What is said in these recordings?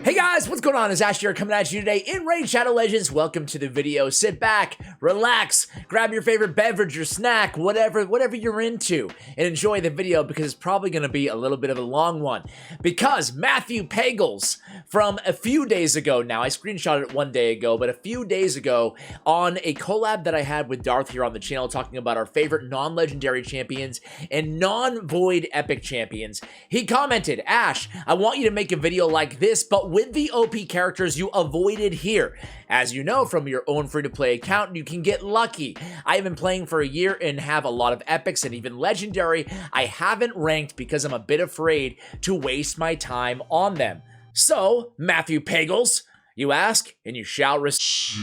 Hey guys, what's going on? It's Ash here coming at you today in Raid Shadow Legends. Welcome to the video. Sit back, relax, grab your favorite beverage, your snack, whatever you're into, and enjoy the video because it's probably going to be a little bit of a long one. Because Matthew Pagels from a few days ago now, I screenshotted it one day ago, but a few days ago on a collab that I had with Darth here on the channel talking about our favorite non-legendary champions and non-void epic champions, he commented, Ash, I want you to make a video like this, but with the OP characters you avoided here. As you know from your own free-to-play account, you can get lucky. I have been playing for a year and have a lot of epics and even legendary I haven't ranked because I'm a bit afraid to waste my time on them. So, Matthew Pagels, you ask and you shall receive.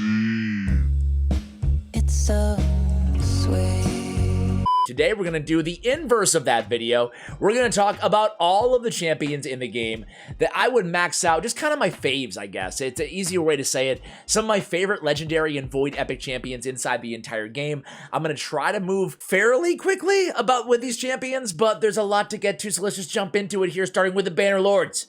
It's so sweet. Today, we're going to do the inverse of that video. We're going to talk about all of the champions in the game that I would max out, just kind of my faves, I guess. It's an easier way to say it. Some of my favorite legendary and void epic champions inside the entire game. I'm going to try to move fairly quickly with these champions, but there's a lot to get to, so let's just jump into it here, starting with the Bannerlords.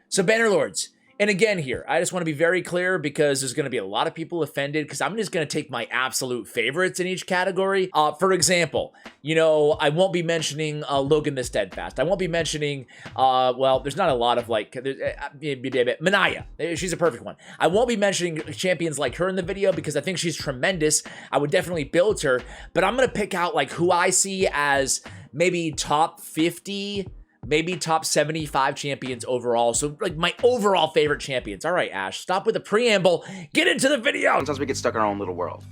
So, Bannerlords. And again here, I just want to be very clear because there's going to be a lot of people offended because I'm just going to take my absolute favorites in each category. For example, you know, I won't be mentioning Logan the Steadfast. I won't be mentioning, well, there's not a lot of like, Manaya. She's a perfect one. I won't be mentioning champions like her in the video because I think she's tremendous. I would definitely build her, but I'm going to pick out like who I see as maybe top 50, maybe top 75 champions overall. So like my overall favorite champions. All right, Ash, stop with the preamble. Get into the video. Sometimes we get stuck in our own little world.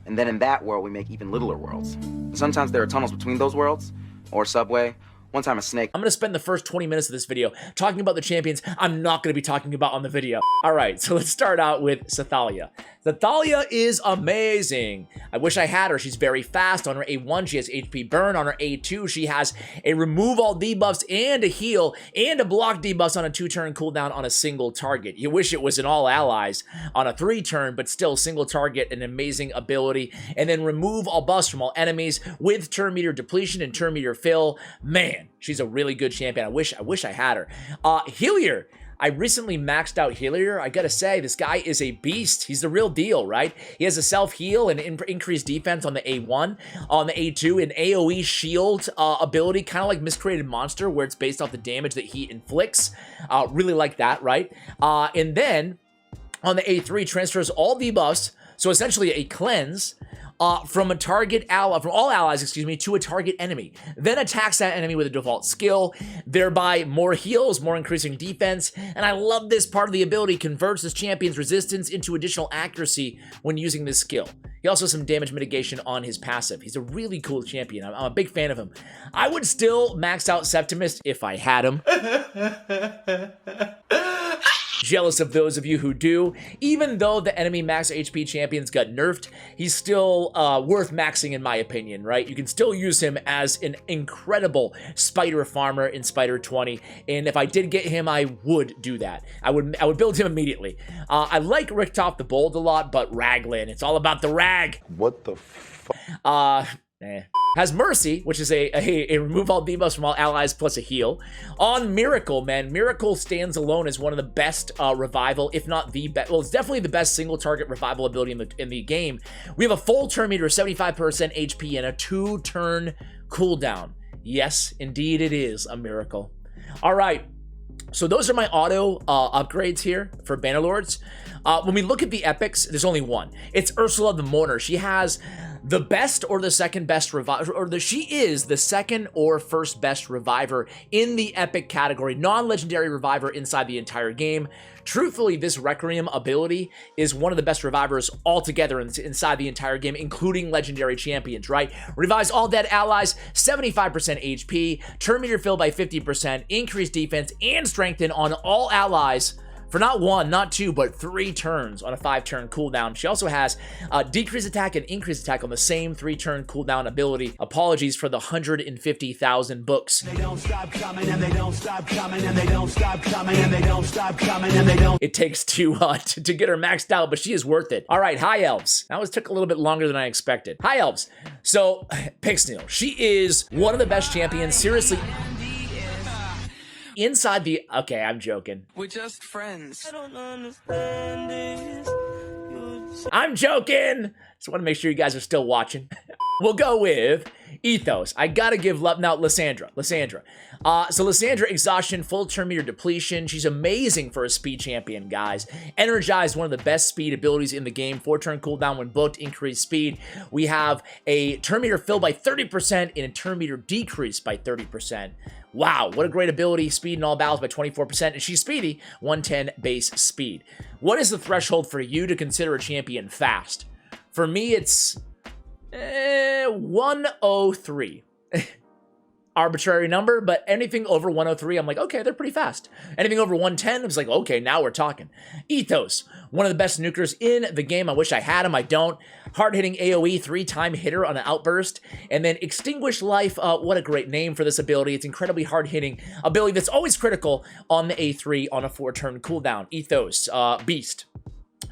And then in that world, we make even littler worlds. Sometimes there are tunnels between those worlds, or subway. One time a snake. I'm going to spend the first 20 minutes of this video talking about the champions I'm not going to be talking about on the video. All right, so let's start out with Sethalya. Sethalya is amazing. I wish I had her. She's very fast. On her A1, she has HP burn. On her A2, she has a remove all debuffs and a heal and a block debuffs on a 2-turn cooldown on a single target. You wish it was in all allies on a 3-turn, but still single target, an amazing ability. And then remove all buffs from all enemies with turn meter depletion and turn meter fill. Man, she's a really good champion. I wish I had her. Hillier. I recently maxed out Hillier. I gotta say, this guy is a beast. He's the real deal, right? He has a self-heal and increased defense on the A1. On the A2, an AoE shield ability, kind of like Miscreated Monster, where it's based off the damage that he inflicts. Really like that, right? And then, on the A3, transfers all debuffs, so essentially a cleanse, from a target ally, from all allies, excuse me, to a target enemy. Then attacks that enemy with a default skill, thereby more heals, more increasing defense. And I love this part of the ability, converts this champion's resistance into additional accuracy when using this skill. He also has some damage mitigation on his passive. He's a really cool champion. I'm a big fan of him. I would still max out Septimus if I had him. Jealous of those of you who do. Even though the enemy max HP champions got nerfed, he's still worth maxing in my opinion, right? You can still use him as an incredible spider farmer in Spider 20, and if I did get him, I would do that. I would build him immediately. I like Richtof the Bold a lot, but Raglan, it's all about the rag. What the fuck? Has Mercy, which is a remove all debuffs from all allies plus a heal. On Miracle, man, Miracle stands alone as one of the best revival, if not the best. Well, it's definitely the best single target revival ability in the game. We have a full turn meter, 75% HP, and a 2-turn cooldown. Yes, indeed, it is a Miracle. All right. So those are my auto upgrades here for Bannerlords. When we look at the epics, there's only one. It's Ursula the Mourner. She has the best or the second best reviver, or she is the second or first best reviver in the epic category, non-legendary reviver inside the entire game. Truthfully, this Requiem ability is one of the best revivers altogether inside the entire game, including legendary champions, right? Revives all dead allies, 75% HP, turn meter fill by 50%, increase defense, and strengthen on all allies for not 1, not 2, but 3 turns on a 5-turn cooldown. She also has decreased attack and increased attack on the same 3-turn cooldown ability. Apologies for the 150,000 books. They don't stop coming and they don't stop coming and they don't stop coming and they don't stop coming and they don't. It takes to get her maxed out, but she is worth it. All right, High Elves. That took a little bit longer than I expected. High Elves. So, Pixnil. She is one of the best champions. Seriously. Inside the... Okay, I'm joking. We're just friends. I don't understand this. I'm joking! Just want to make sure you guys are still watching. We'll go with Ethos. I gotta give love... Now, Lisandra. So Lisandra, exhaustion, full turn meter depletion. She's amazing for a speed champion, guys. Energized, one of the best speed abilities in the game. 4-turn cooldown when booked, increased speed. We have a turn meter fill by 30% and a turn meter decrease by 30%. Wow, what a great ability. Speed in all battles by 24%, and she's speedy, 110 base speed. What is the threshold for you to consider a champion fast? For me, it's 103. Arbitrary number, but anything over 103, I'm like, okay, they're pretty fast. Anything over 110, I was like, okay, now we're talking. Ethos, one of the best nukers in the game. I wish I had him, I don't. Hard-hitting AoE, 3-time hitter on an outburst. And then Extinguish Life, what a great name for this ability. It's incredibly hard-hitting ability that's always critical on the A3 on a 4-turn cooldown. Ethos, Beast.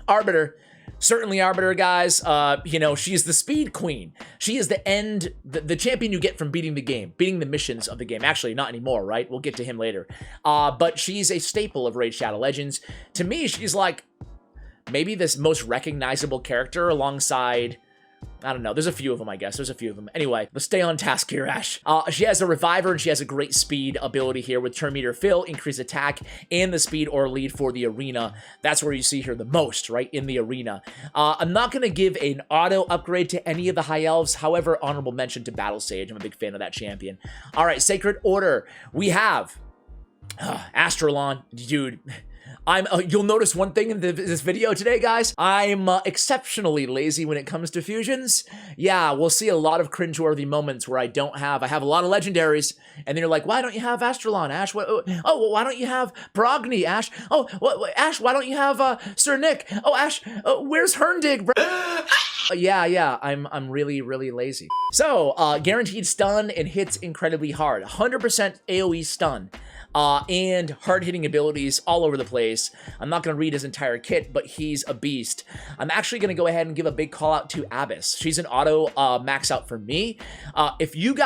Arbiter, certainly Arbiter, guys. You know, she's the speed queen. She is the champion you get from beating the game, beating the missions of the game. Actually, not anymore, right? We'll get to him later. But she's a staple of Raid Shadow Legends. To me, she's like maybe this most recognizable character alongside... I don't know. There's a few of them, I guess. There's a few of them. Anyway, let's stay on task here, Ash. She has a Reviver, and she has a great speed ability here with turn meter fill, increase attack, and the speed or lead for the arena. That's where you see her the most, right? In the arena. I'm not going to give an auto upgrade to any of the High Elves. However, honorable mention to Battle Sage. I'm a big fan of that champion. All right, Sacred Order. We have Astrolon. Dude... you'll notice one thing in this video today, guys. I'm exceptionally lazy when it comes to fusions. Yeah, we'll see a lot of cringeworthy moments where I have a lot of legendaries, and then you're like, why don't you have Astrolon, Ash? Oh, well, why don't you have Bragni, Ash? Oh, Ash, why don't you have Sir Nick? Oh, Ash, where's Herndig, bro? Yeah, I'm really, really lazy. So, guaranteed stun and hits incredibly hard. 100% AoE stun. And hard-hitting abilities all over the place. I'm not going to read his entire kit, but he's a beast. I'm actually going to go ahead and give a big call-out to Abbess. She's an auto max out for me. If you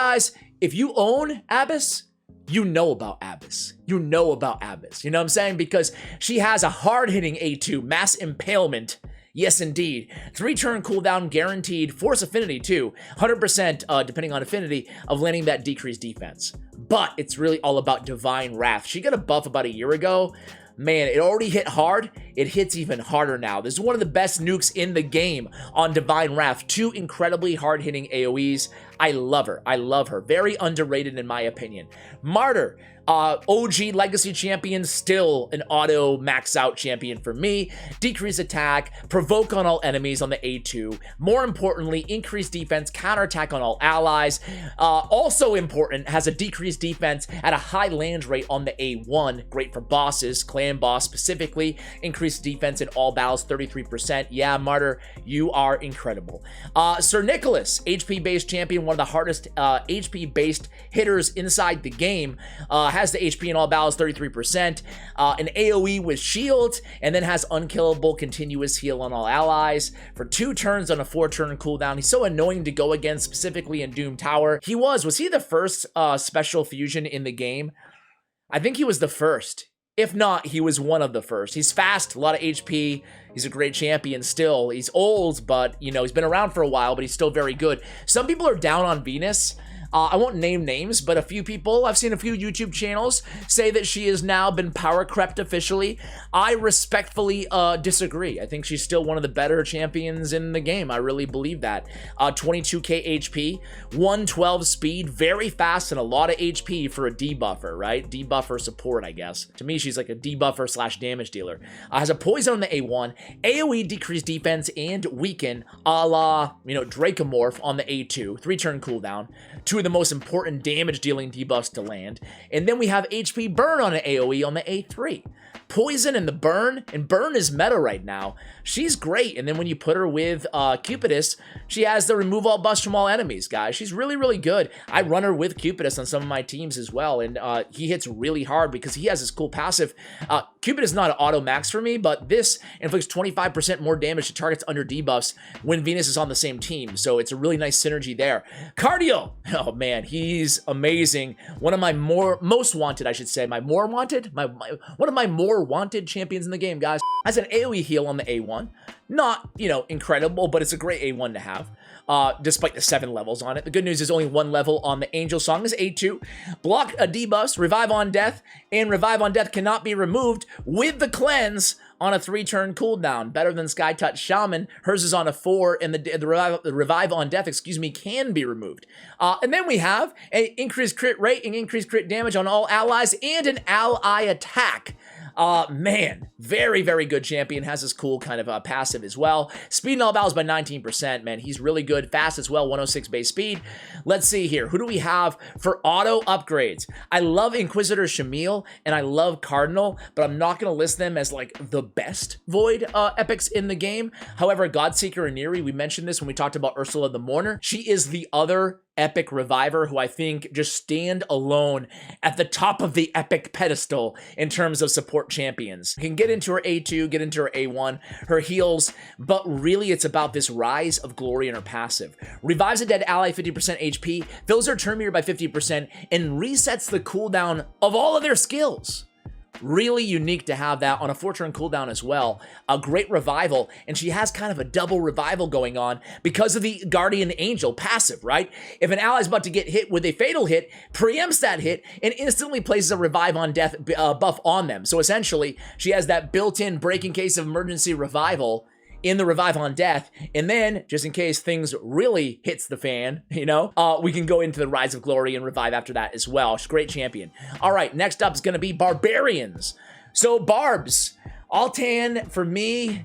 own Abbess, you know about Abbess. You know about Abbess. You know what I'm saying? Because she has a hard-hitting A2, Mass Impalement. Yes, indeed. 3-turn cooldown guaranteed. Force affinity, too. 100%, depending on affinity, of landing that decreased defense. But it's really all about Divine Wrath. She got a buff about a year ago. Man, it already hit hard. It hits even harder now. This is one of the best nukes in the game on Divine Wrath. 2 incredibly hard-hitting AoEs. I love her. I love her. Very underrated in my opinion. Martyr. OG Legacy Champion, still an auto max out champion for me. Decrease attack, provoke on all enemies on the A2. More importantly, increase defense, counterattack on all allies. Also important, has a decreased defense at a high land rate on the A1. Great for bosses, clan boss specifically. Increased defense in all battles, 33%. Yeah, Martyr, you are incredible. Sir Nicholas, HP-based champion, one of the hardest HP-based hitters inside the game. Has the HP in all battles, 33%, an AoE with shield, and then has unkillable continuous heal on all allies for 2 turns on a 4-turn cooldown. He's so annoying to go against, specifically in Doom Tower. Was he the first special fusion in the game? I think he was the first. If not, he was one of the first. He's fast, a lot of HP. He's a great champion still. He's old, but, you know, he's been around for a while, but he's still very good. Some people are down on Venus. I won't name names, but a few people, I've seen a few YouTube channels say that she has now been power crept officially. I respectfully disagree. I think she's still one of the better champions in the game. I really believe that. 22k HP, 112 speed, very fast, and a lot of HP for a debuffer, right? Debuffer support, I guess. To me, she's like a debuffer / damage dealer. Has a poison on the A1, AoE decreased defense and weaken, a la, you know, Draco Morph on the A2, 3-turn cooldown. 2 of the most important damage dealing debuffs to land. And then we have HP burn on an AoE on the A3. poison and the burn, and burn is meta right now. She's great, and then when you put her with Cupidus, she has the remove all bust from all enemies, guys. She's really, really good. I run her with Cupidus on some of my teams as well, and he hits really hard because he has this cool passive. Cupidus is not an auto max for me, but this inflicts 25% more damage to targets under debuffs when Venus is on the same team, so it's a really nice synergy there. Cardio, oh man, he's amazing. One of my most wanted, I should say, one of my more wanted champions in the game, guys. Has an AoE heal on the A1. Not, you know, incredible, but it's a great A1 to have, despite the 7 levels on it. The good news is only 1 level on the Angel Song is A2. Block a debuffs, Revive on Death, and Revive on Death cannot be removed with the Cleanse on a 3-turn cooldown. Better than Sky Touch Shaman. Hers is on a 4, and the Revive on Death, can be removed. And then we have an increased crit rate and increased crit damage on all allies and an ally attack. Man, very, very good champion. Has this cool kind of passive as well. Speed in all battles by 19%, man. He's really good. Fast as well, 106 base speed. Let's see here. Who do we have for auto upgrades? I love Inquisitor Shamil and I love Cardinal, but I'm not going to list them as like the best Void epics in the game. However, Godseeker Aniri, we mentioned this when we talked about Ursula the Mourner. She is the other epic reviver who I think just stand alone at the top of the epic pedestal in terms of support champions. You can get into her A2, get into her A1, her heals, but really it's about this rise of glory in her passive. Revives a dead ally 50% HP, fills her turn meter by 50%, and resets the cooldown of all of their skills. Really unique to have that on a 4-turn cooldown as well. A great revival, and she has kind of a double revival going on because of the Guardian Angel passive, right? If an ally's about to get hit with a fatal hit, preempts that hit, and instantly places a Revive on Death buff on them. So essentially, she has that built-in break in case of emergency revival in the Revive on Death, and then, just in case things really hits the fan, you know, we can go into the Rise of Glory and Revive after that as well. She's a great champion. All right, next up is going to be Barbarians. So, Barbs, Altan, for me,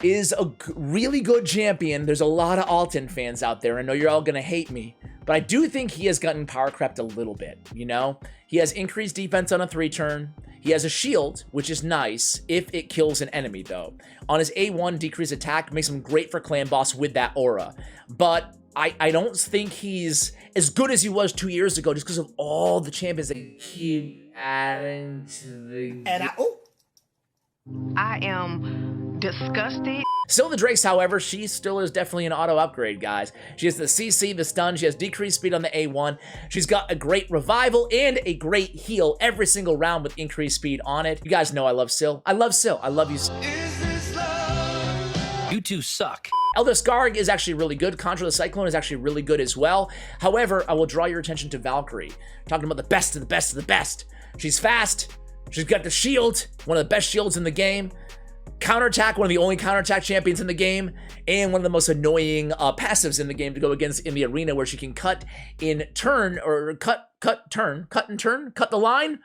is a really good champion. There's a lot of Altan fans out there. I know you're all going to hate me, but I do think he has gotten power crept a little bit, you know? He has increased defense on a 3-turn. He has a shield, which is nice if it kills an enemy, though. On his A1, decreased attack makes him great for clan boss with that aura. But I don't think he's as good as he was 2 years ago just because of all the champions that keep adding to the game. And I am disgusted. Still the Drakes, however, she still is definitely an auto upgrade, guys. She has the CC, the stun, she has decreased speed on the A1. She's got a great revival and a great heal every single round with increased speed on it. You guys know I love Syl. I love Syl. I love you. You two suck. Elder Scarg is actually really good. Contra the Cyclone is actually really good as well. However, I will draw your attention to Valkyrie. Talking about the best of the best of the best. She's fast. She's got the shield, one of the best shields in the game. Counterattack, one of the only counterattack champions in the game, and one of the most annoying passives in the game to go against in the arena, where she can cut in turn, or cut the line.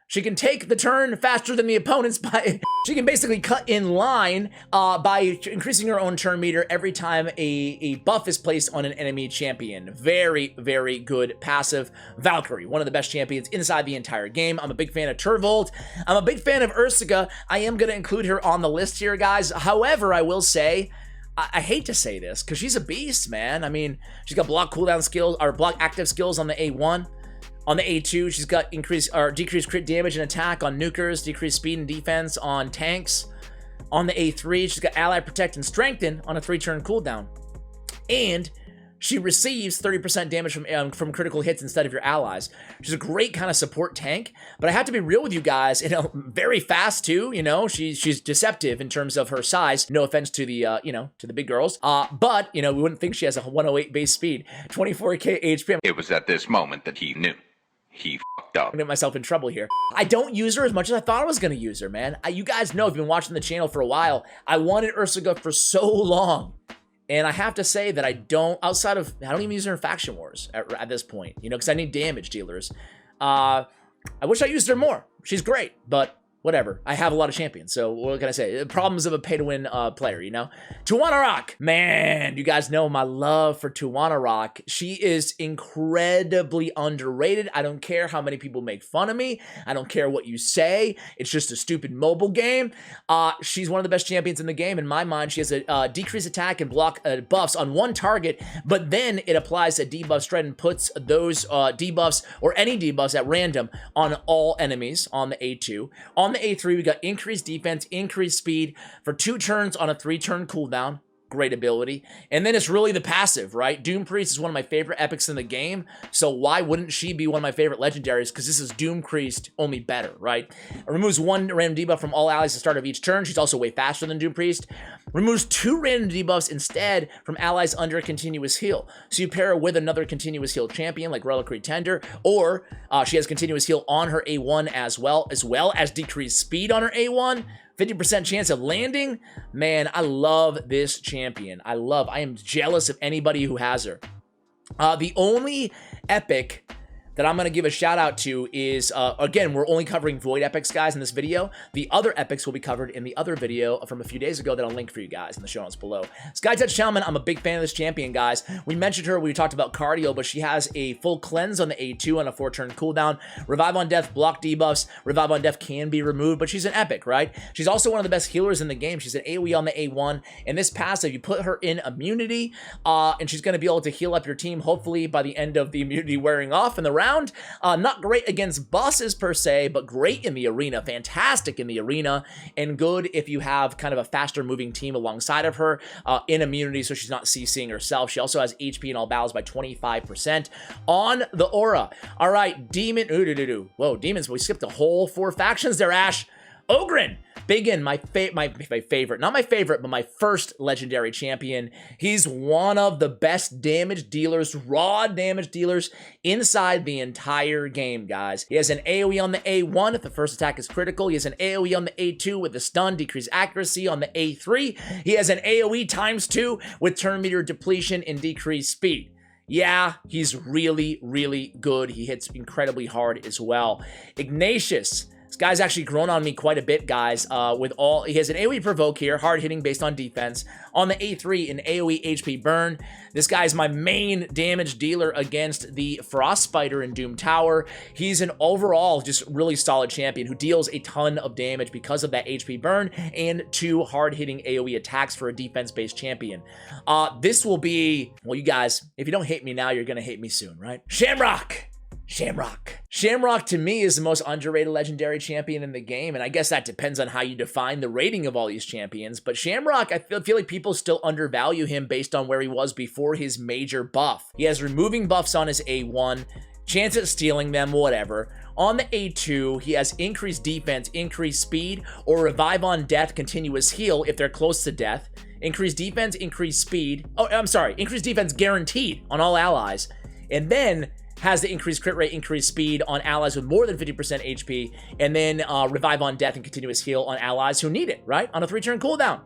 She can take the turn faster than the opponents by, she can basically cut in line by increasing her own turn meter every time a buff is placed on an enemy champion. Very, very good passive. Valkyrie, one of the best champions inside the entire game. I'm a big fan of Turvold. I'm a big fan of Ursica. I am going to include her on the list here, guys. However, I will say, I hate to say this, because she's a beast, man. I mean, she's got block cooldown skills, or block active skills on the A1. On the A2, she's got increased or decreased crit damage and attack on nukers, decreased speed and defense on tanks. On the A3, she's got ally protect and strengthen on a 3-turn cooldown. And she receives 30% damage from critical hits instead of your allies. She's a great kind of support tank, but I have to be real with you guys, you know, very fast too, you know, she's deceptive in terms of her size. No offense to the, you know, to the big girls. But, you know, we wouldn't think she has a 108 base speed, 24k HP. It was at this moment that he knew. He fucked up. I'm gonna get myself in trouble here. I don't use her as much as I thought I was gonna use her, man. You guys know, if you've been watching the channel for a while, I wanted Ursica for so long. And I have to say that I don't even use her in Faction Wars at this point, you know, because I need damage dealers. I wish I used her more. She's great, but whatever. I have a lot of champions, so what can I say? Problems of a pay-to-win player, you know? Tuanarak, man, you guys know my love for Tuanarak. She is incredibly underrated. I don't care how many people make fun of me. I don't care what you say. It's just a stupid mobile game. She's one of the best champions in the game. In my mind, she has a decreased attack and block buffs on one target, but then it applies a debuff straight and puts those debuffs or any debuffs at random on all enemies on the A2. On the A3, we got increased defense, increased speed for 2 turns on a 3-turn cooldown. Great ability. And then it's really the passive, right? Doom Priest is one of my favorite epics in the game, so why wouldn't she be one of my favorite legendaries? Because this is Doom Priest, only better, right? It removes 1 random debuff from all allies at the start of each turn. She's also way faster than Doom Priest. Removes 2 random debuffs instead from allies under a continuous heal. So you pair her with another continuous heal champion like Reliquary Tender, or she has continuous heal on her A1 as well as decreased speed on her A1. 50% chance of landing. Man, I love this champion. I am jealous of anybody who has her. The only epic that I'm going to give a shout out to is, again, we're only covering Void Epics, guys, in this video. The other epics will be covered in the other video from a few days ago that I'll link for you guys in the show notes below. Skytouch Shaman, I'm a big fan of this champion, guys. We mentioned her when we talked about cardio, but she has a full cleanse on the A2 on a 4-turn cooldown. Revive on Death, block debuffs. Revive on Death can be removed, but she's an epic, right? She's also one of the best healers in the game. She's an AoE on the A1, and this passive, you put her in immunity, and she's going to be able to heal up your team, hopefully by the end of the immunity wearing off in the round. Not great against bosses per se, but great in the arena, fantastic in the arena, and good if you have kind of a faster moving team alongside of her in immunity, so she's not CCing herself. She also has HP in all battles by 25% on the aura. All right, Demon. Whoa, Demons, we skipped a whole 4 factions there, Ash. Ogren, Biggin, my favorite, not my favorite, but my first legendary champion. He's one of the best damage dealers, raw damage dealers inside the entire game, guys. He has an AoE on the A1 if the first attack is critical. He has an AoE on the A2 with the stun, decreased accuracy on the A3. He has an AoE ×2 with turn meter depletion and decreased speed. Yeah, he's really, really good. He hits incredibly hard as well. Ignatius. This guy's actually grown on me quite a bit, guys. He has an AoE provoke here, hard hitting based on defense. On the A3, an AoE HP burn. This guy's my main damage dealer against the Frostbiter in Doom Tower. He's an overall just really solid champion who deals a ton of damage because of that HP burn and 2 hard hitting AoE attacks for a defense-based champion. This will be, well, you guys, if you don't hate me now, you're gonna hate me soon, right? Shamrock to me is the most underrated legendary champion in the game, and I guess that depends on how you define the rating of all these champions, but Shamrock, I feel like people still undervalue him based on where he was before his major buff. He has removing buffs on his A1, chance at stealing them, whatever. On the A2, he has increased defense, increased speed, or revive on death, continuous heal if they're close to death. Increased defense, increased speed. Oh, I'm sorry, increased defense guaranteed on all allies. And then has the increased crit rate, increased speed on allies with more than 50% HP, and then revive on death and continuous heal on allies who need it, right? On a 3-turn cooldown.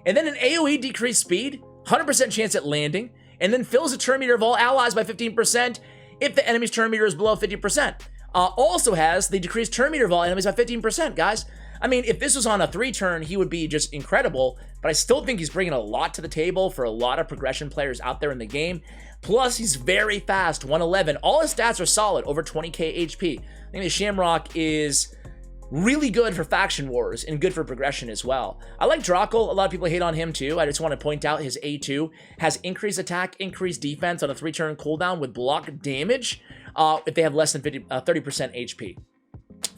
And then an AoE decreased speed, 100% chance at landing, and then fills the turn meter of all allies by 15% if the enemy's turn meter is below 50%. Also has the decreased turn meter of all enemies by 15%, guys. I mean, if this was on a 3-turn, he would be just incredible, but I still think he's bringing a lot to the table for a lot of progression players out there in the game. Plus, he's very fast, 111. All his stats are solid, over 20k HP. I think the Shamrock is really good for faction wars and good for progression as well. I like Draco. A lot of people hate on him too. I just want to point out his A2 has increased attack, increased defense on a 3-turn cooldown with block damage if they have less than 30% HP.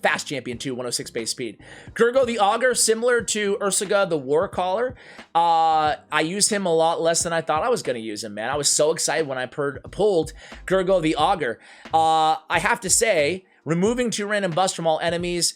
Fast champion too, 106 base speed. Kirgo the Auger, similar to Ursaga the Warcaller. I used him a lot less than I thought I was going to use him, man. I was so excited when I pulled Kirgo the Auger. I have to say, removing 2 random buffs from all enemies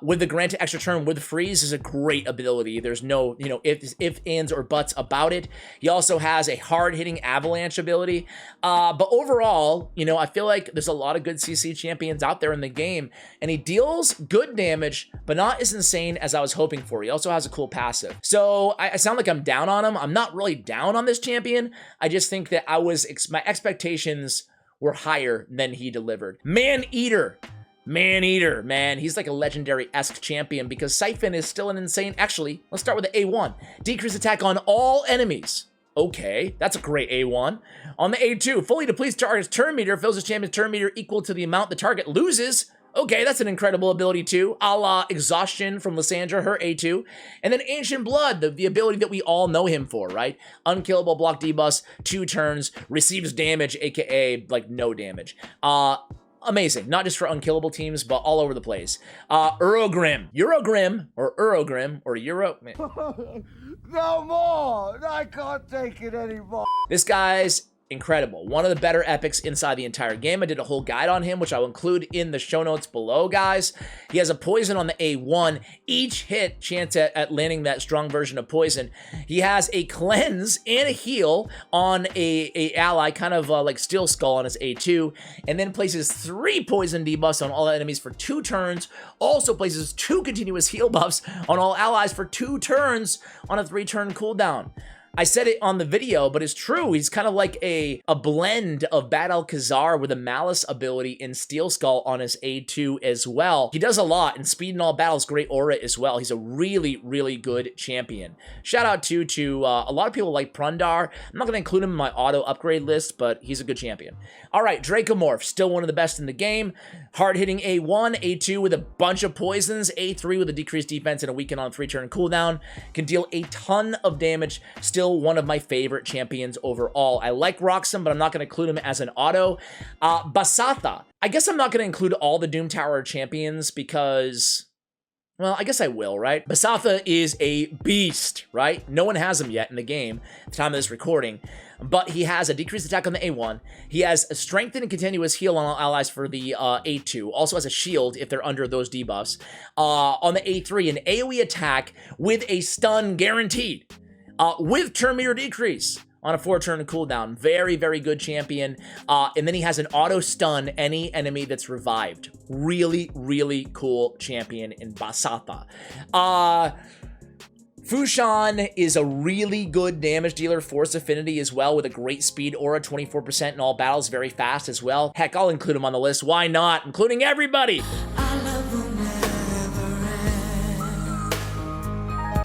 with the granted extra turn with freeze is a great ability. There's no, ifs, ands, or buts about it. He also has a hard-hitting avalanche ability. But overall, I feel like there's a lot of good CC champions out there in the game, and he deals good damage, but not as insane as I was hoping for. He also has a cool passive. So I sound like I'm down on him. I'm not really down on this champion. I just think that my expectations were higher than he delivered. Man-Eater. Man-Eater, man. He's like a legendary-esque champion because Siphon is still an insane... Actually, let's start with the A1. Decrease attack on all enemies. Okay, that's a great A1. On the A2, fully depletes target's turn meter, fills his champion's turn meter equal to the amount the target loses. Okay, that's an incredible ability too, a la Exhaustion from Lisandra, her A2. And then Ancient Blood, the ability that we all know him for, right? Unkillable, block debuffs, 2 turns, receives damage, aka, like, no damage. Amazing, not just for unkillable teams, but all over the place. Eurogrim, or Euro... No more! I can't take it anymore. This guy's incredible. One of the better epics inside the entire game. I did a whole guide on him, which I'll include in the show notes below, guys. He has a poison on the A1. Each hit chance at landing that strong version of poison. He has a cleanse and a heal on a ally, kind of like Steel Skull on his A2, and then places 3 poison debuffs on all enemies for 2 turns. Also places 2 continuous heal buffs on all allies for 2 turns on a 3-turn cooldown. I said it on the video, but it's true. He's kind of like a blend of Bad Alcazar with a Malice ability in Steel Skull on his A2 as well. He does a lot, and Speed in all battles, great aura as well. He's a really, really good champion. Shout out to a lot of people like Prundar. I'm not going to include him in my auto upgrade list, but he's a good champion. All right, Draco Morph, still one of the best in the game. Hard-hitting A1, A2 with a bunch of poisons, A3 with a decreased defense and a weaken on 3-turn cooldown. Can deal a ton of damage. Still one of my favorite champions overall. I like Roxham, but I'm not going to include him as an auto. Basatha. I guess I'm not going to include all the Doom Tower champions because... well, I guess I will, right? Basatha is a beast, right? No one has him yet in the game at the time of this recording, but he has a decreased attack on the A1. He has a strengthened and continuous heal on all allies for the A2. Also has a shield if they're under those debuffs. On the A3, an AoE attack with a stun guaranteed, with turn meter decrease on a 4-turn cooldown. Very, very good champion. And then he has an auto stun any enemy that's revived. Really, really cool champion in Basatha. Fushan is a really good damage dealer, Force Affinity as well, with a great speed aura, 24% in all battles, very fast as well. Heck, I'll include him on the list. Why not? Including everybody.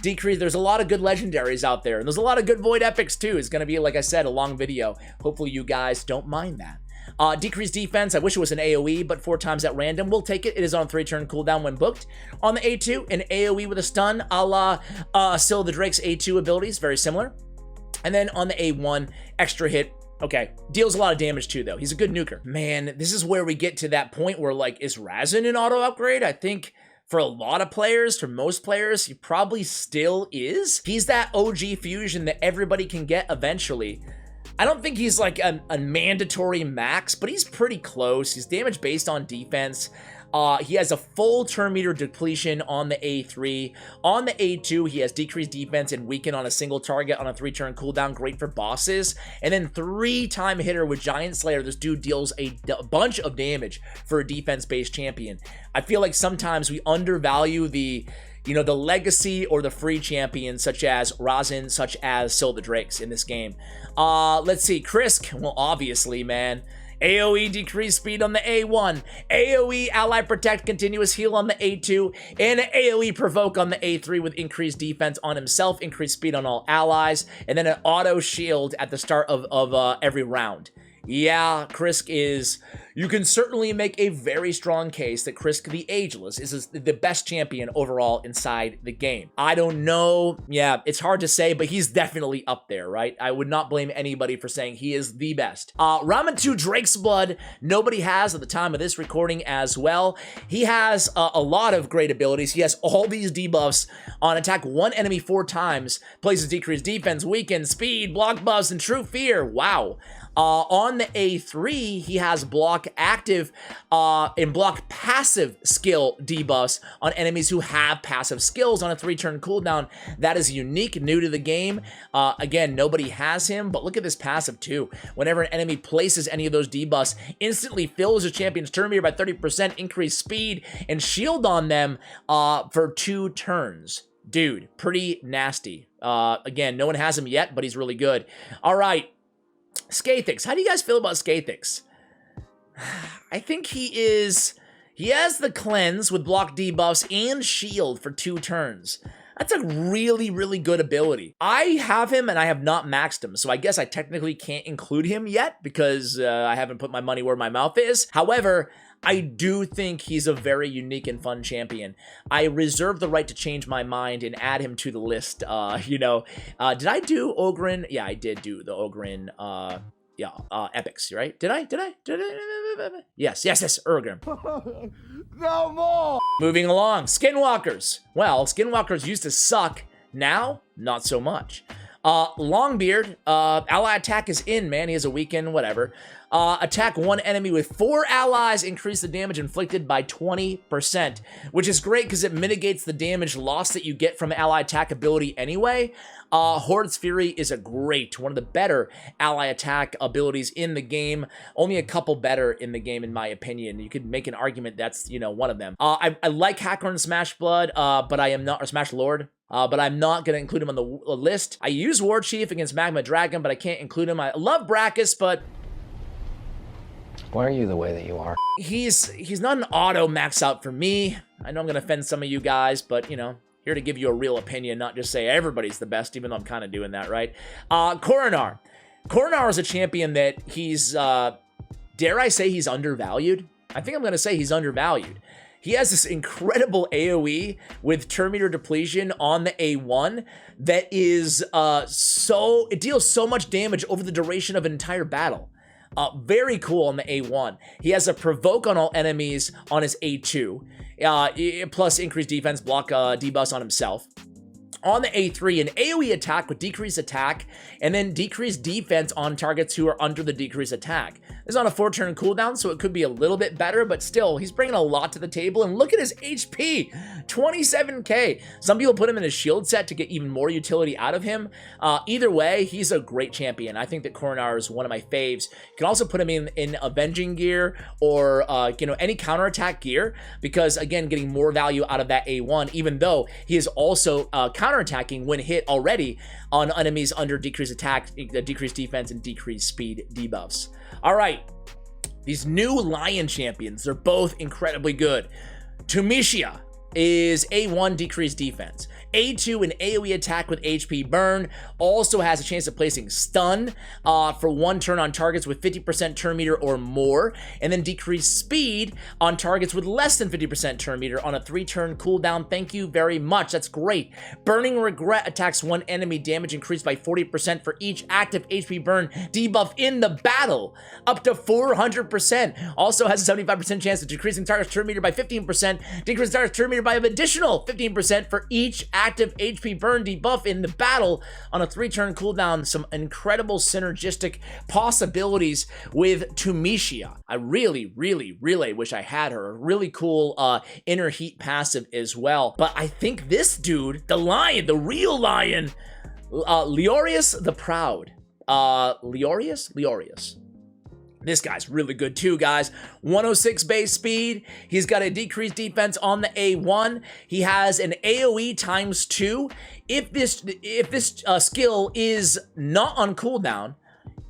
Decrease. There's a lot of good legendaries out there, and there's a lot of good void epics too. It's gonna be, like I said, a long video. Hopefully you guys don't mind that. Decreased defense, I wish it was an AoE, but 4 times at random, we'll take it. It is on 3-turn cooldown when booked. On the A2, an AoE with a stun, a la Still the Drake's A2 abilities, very similar. And then on the A1, extra hit. Okay, deals a lot of damage too, though. He's a good nuker. Man, this is where we get to that point where, like, is Razin an auto upgrade? I think for a lot of players, for most players, he probably still is. He's that OG fusion that everybody can get eventually. I don't think he's like a mandatory max, but he's pretty close. He's damage based on defense. He has a full turn meter depletion on the A3. On the A2, he has decreased defense and weaken on a single target on a 3-turn cooldown. Great for bosses. And then 3-time hitter with Giant Slayer. This dude deals a bunch of damage for a defense-based champion. I feel like sometimes we undervalue the legacy or the free champions such as Razin, such as Sil the Drakes in this game. Let's see, Krisk, well, obviously, man. AoE decreased speed on the A1, AoE ally protect continuous heal on the A2, and AoE provoke on the A3 with increased defense on himself, increased speed on all allies, and then an auto shield at the start of every round. Yeah, Krisk is... You can certainly make a very strong case that Krisk the Ageless is the best champion overall inside the game. I don't know. Yeah, it's hard to say, but he's definitely up there, right? I would not blame anybody for saying he is the best. Ramen 2 Drake's Blood, nobody has at the time of this recording as well. He has a lot of great abilities. He has all these debuffs on attack 1 enemy 4 times, places decreased defense, weaken, speed, block buffs, and true fear. Wow. On the A3, he has block active and block passive skill debuffs on enemies who have passive skills on a 3-turn cooldown. That is unique, new to the game. Again, nobody has him, but look at this passive too. Whenever an enemy places any of those debuffs, instantly fills your champion's turn meter by 30%, increased speed, and shield on them for 2 turns. Dude, pretty nasty. Again, no one has him yet, but he's really good. All right. Skaethics. How do you guys feel about Skaethics? I think he is He has the cleanse with block debuffs and shield for 2 turns. That's a really, really good ability. I have him and I have not maxed him, so I guess I technically can't include him yet because I haven't put my money where my mouth is. However, I do think he's a very unique and fun champion. I reserve the right to change my mind and add him to the list. Did I do Ogren? Yeah, I did do the Ogren, epics, right? Did I? Yes, Ogren. No more! Moving along, Skinwalkers. Well, Skinwalkers used to suck. Now, not so much. Longbeard, ally attack is in, man. He has a weekend, whatever. Attack 1 enemy with 4 allies, increase the damage inflicted by 20%, which is great because it mitigates the damage loss that you get from ally attack ability anyway. Horde's Fury is one of the better ally attack abilities in the game. Only a couple better in the game, in my opinion. You could make an argument that's, one of them. I like Hacker and Smash Blood, but I am not, or Smash Lord. But I'm not going to include him on the list. I use War Chief against Magma Dragon, but I can't include him. I love Brackus, but why are you the way that you are? He's not an auto max out for me. I know I'm going to offend some of you guys, but, here to give you a real opinion, not just say everybody's the best, even though I'm kind of doing that, right? Coronar. Coronar is a champion that he's, dare I say he's undervalued? I think I'm going to say he's undervalued. He has this incredible AoE with turn meter depletion on the A1 that is it deals so much damage over the duration of an entire battle. Very cool on the A1. He has a provoke on all enemies on his A2, plus increased defense, block debuffs on himself. On the A3, an AoE attack with decreased attack, and then decreased defense on targets who are under the decreased attack. This is on a 4-turn cooldown, so it could be a little bit better, but still, he's bringing a lot to the table, and look at his HP, 27k. Some people put him in a shield set to get even more utility out of him. Either way, he's a great champion. I think that Coronar is one of my faves. You can also put him in Avenging gear or, any counterattack gear, because, again, getting more value out of that A1, even though he is also counterattacking when hit already on enemies under decreased attack, decreased defense, and decreased speed debuffs. All right, these new Lion champions, they're both incredibly good. Tumecia is A1 decreased defense. A2 an AoE attack with HP burn, also has a chance of placing stun for 1 turn on targets with 50% turn meter or more, and then decreased speed on targets with less than 50% turn meter on a 3-turn cooldown. Thank you very much, that's great. Burning Regret attacks 1 enemy, damage increased by 40% for each active HP burn debuff in the battle, up to 400%. Also has a 75% chance of decreasing target's turn meter by 15%, decreasing target's turn meter by an additional 15% for each active HP burn debuff in the battle on a 3-turn cooldown. Some incredible synergistic possibilities with Tumecia. I really, really, really wish I had her. A really cool inner heat passive as well. But I think this dude, the lion, the real lion, Leorius the Proud. Leorius. This guy's really good too, guys. 106 base speed. He's got a decreased defense on the A1. He has an AoE times 2. If this skill is not on cooldown,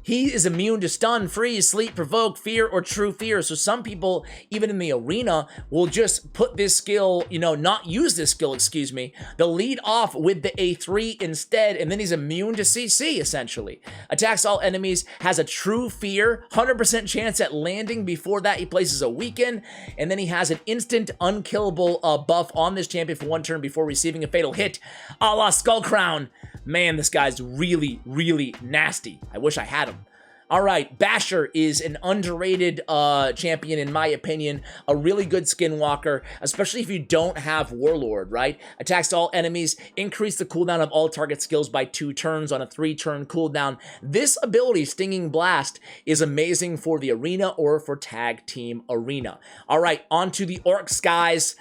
he is immune to stun, freeze, sleep, provoke, fear, or true fear. So some people, even in the arena, will just put this skill, not use this skill, excuse me. They'll lead off with the A3 instead, and then he's immune to CC, essentially. Attacks all enemies, has a true fear, 100% chance at landing. Before that, he places a weaken, and then he has an instant unkillable buff on this champion for 1 turn before receiving a fatal hit, a la Skull Crown. Man, this guy's really, really nasty. I wish I had him. All right, Basher is an underrated champion, in my opinion. A really good skinwalker, especially if you don't have Warlord, right? Attacks all enemies, increase the cooldown of all target skills by 2 turns on a 3-turn cooldown. This ability, Stinging Blast, is amazing for the arena or for tag team arena. All right, on to the orcs, guys.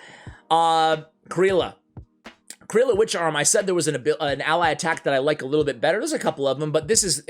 Krila Witch Arm, I said there was an ally attack that I like a little bit better. There's a couple of them, but this is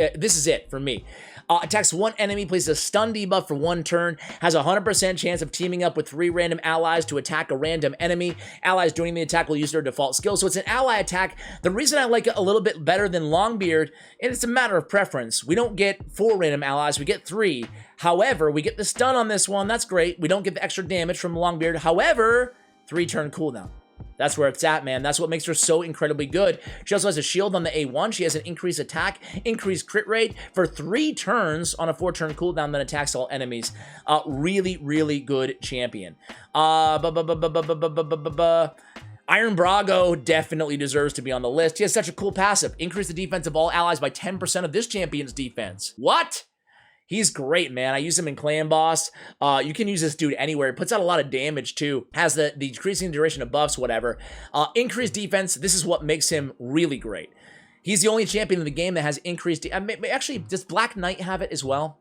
it for me. Attacks one enemy, places a stun debuff for 1 turn, has a 100% chance of teaming up with 3 random allies to attack a random enemy. Allies joining the attack will use their default skill, so it's an ally attack. The reason I like it a little bit better than Longbeard, and it's a matter of preference, we don't get 4 random allies, we get 3. However, we get the stun on this one, that's great. We don't get the extra damage from Longbeard, however, 3-turn cooldown. That's where it's at, man. That's what makes her so incredibly good. She also has a shield on the A1. She has an increased attack, increased crit rate for 3 turns on a 4-turn cooldown that attacks all enemies. Really, really good champion. Iron Braggo definitely deserves to be on the list. He has such a cool passive. Increase the defense of all allies by 10% of this champion's defense. What? He's great, man. I use him in Clan Boss. You can use this dude anywhere. He puts out a lot of damage, too. Has the decreasing duration of buffs, whatever. Increased defense. This is what makes him really great. He's the only champion in the game that has increased... Actually, does Black Knight have it as well?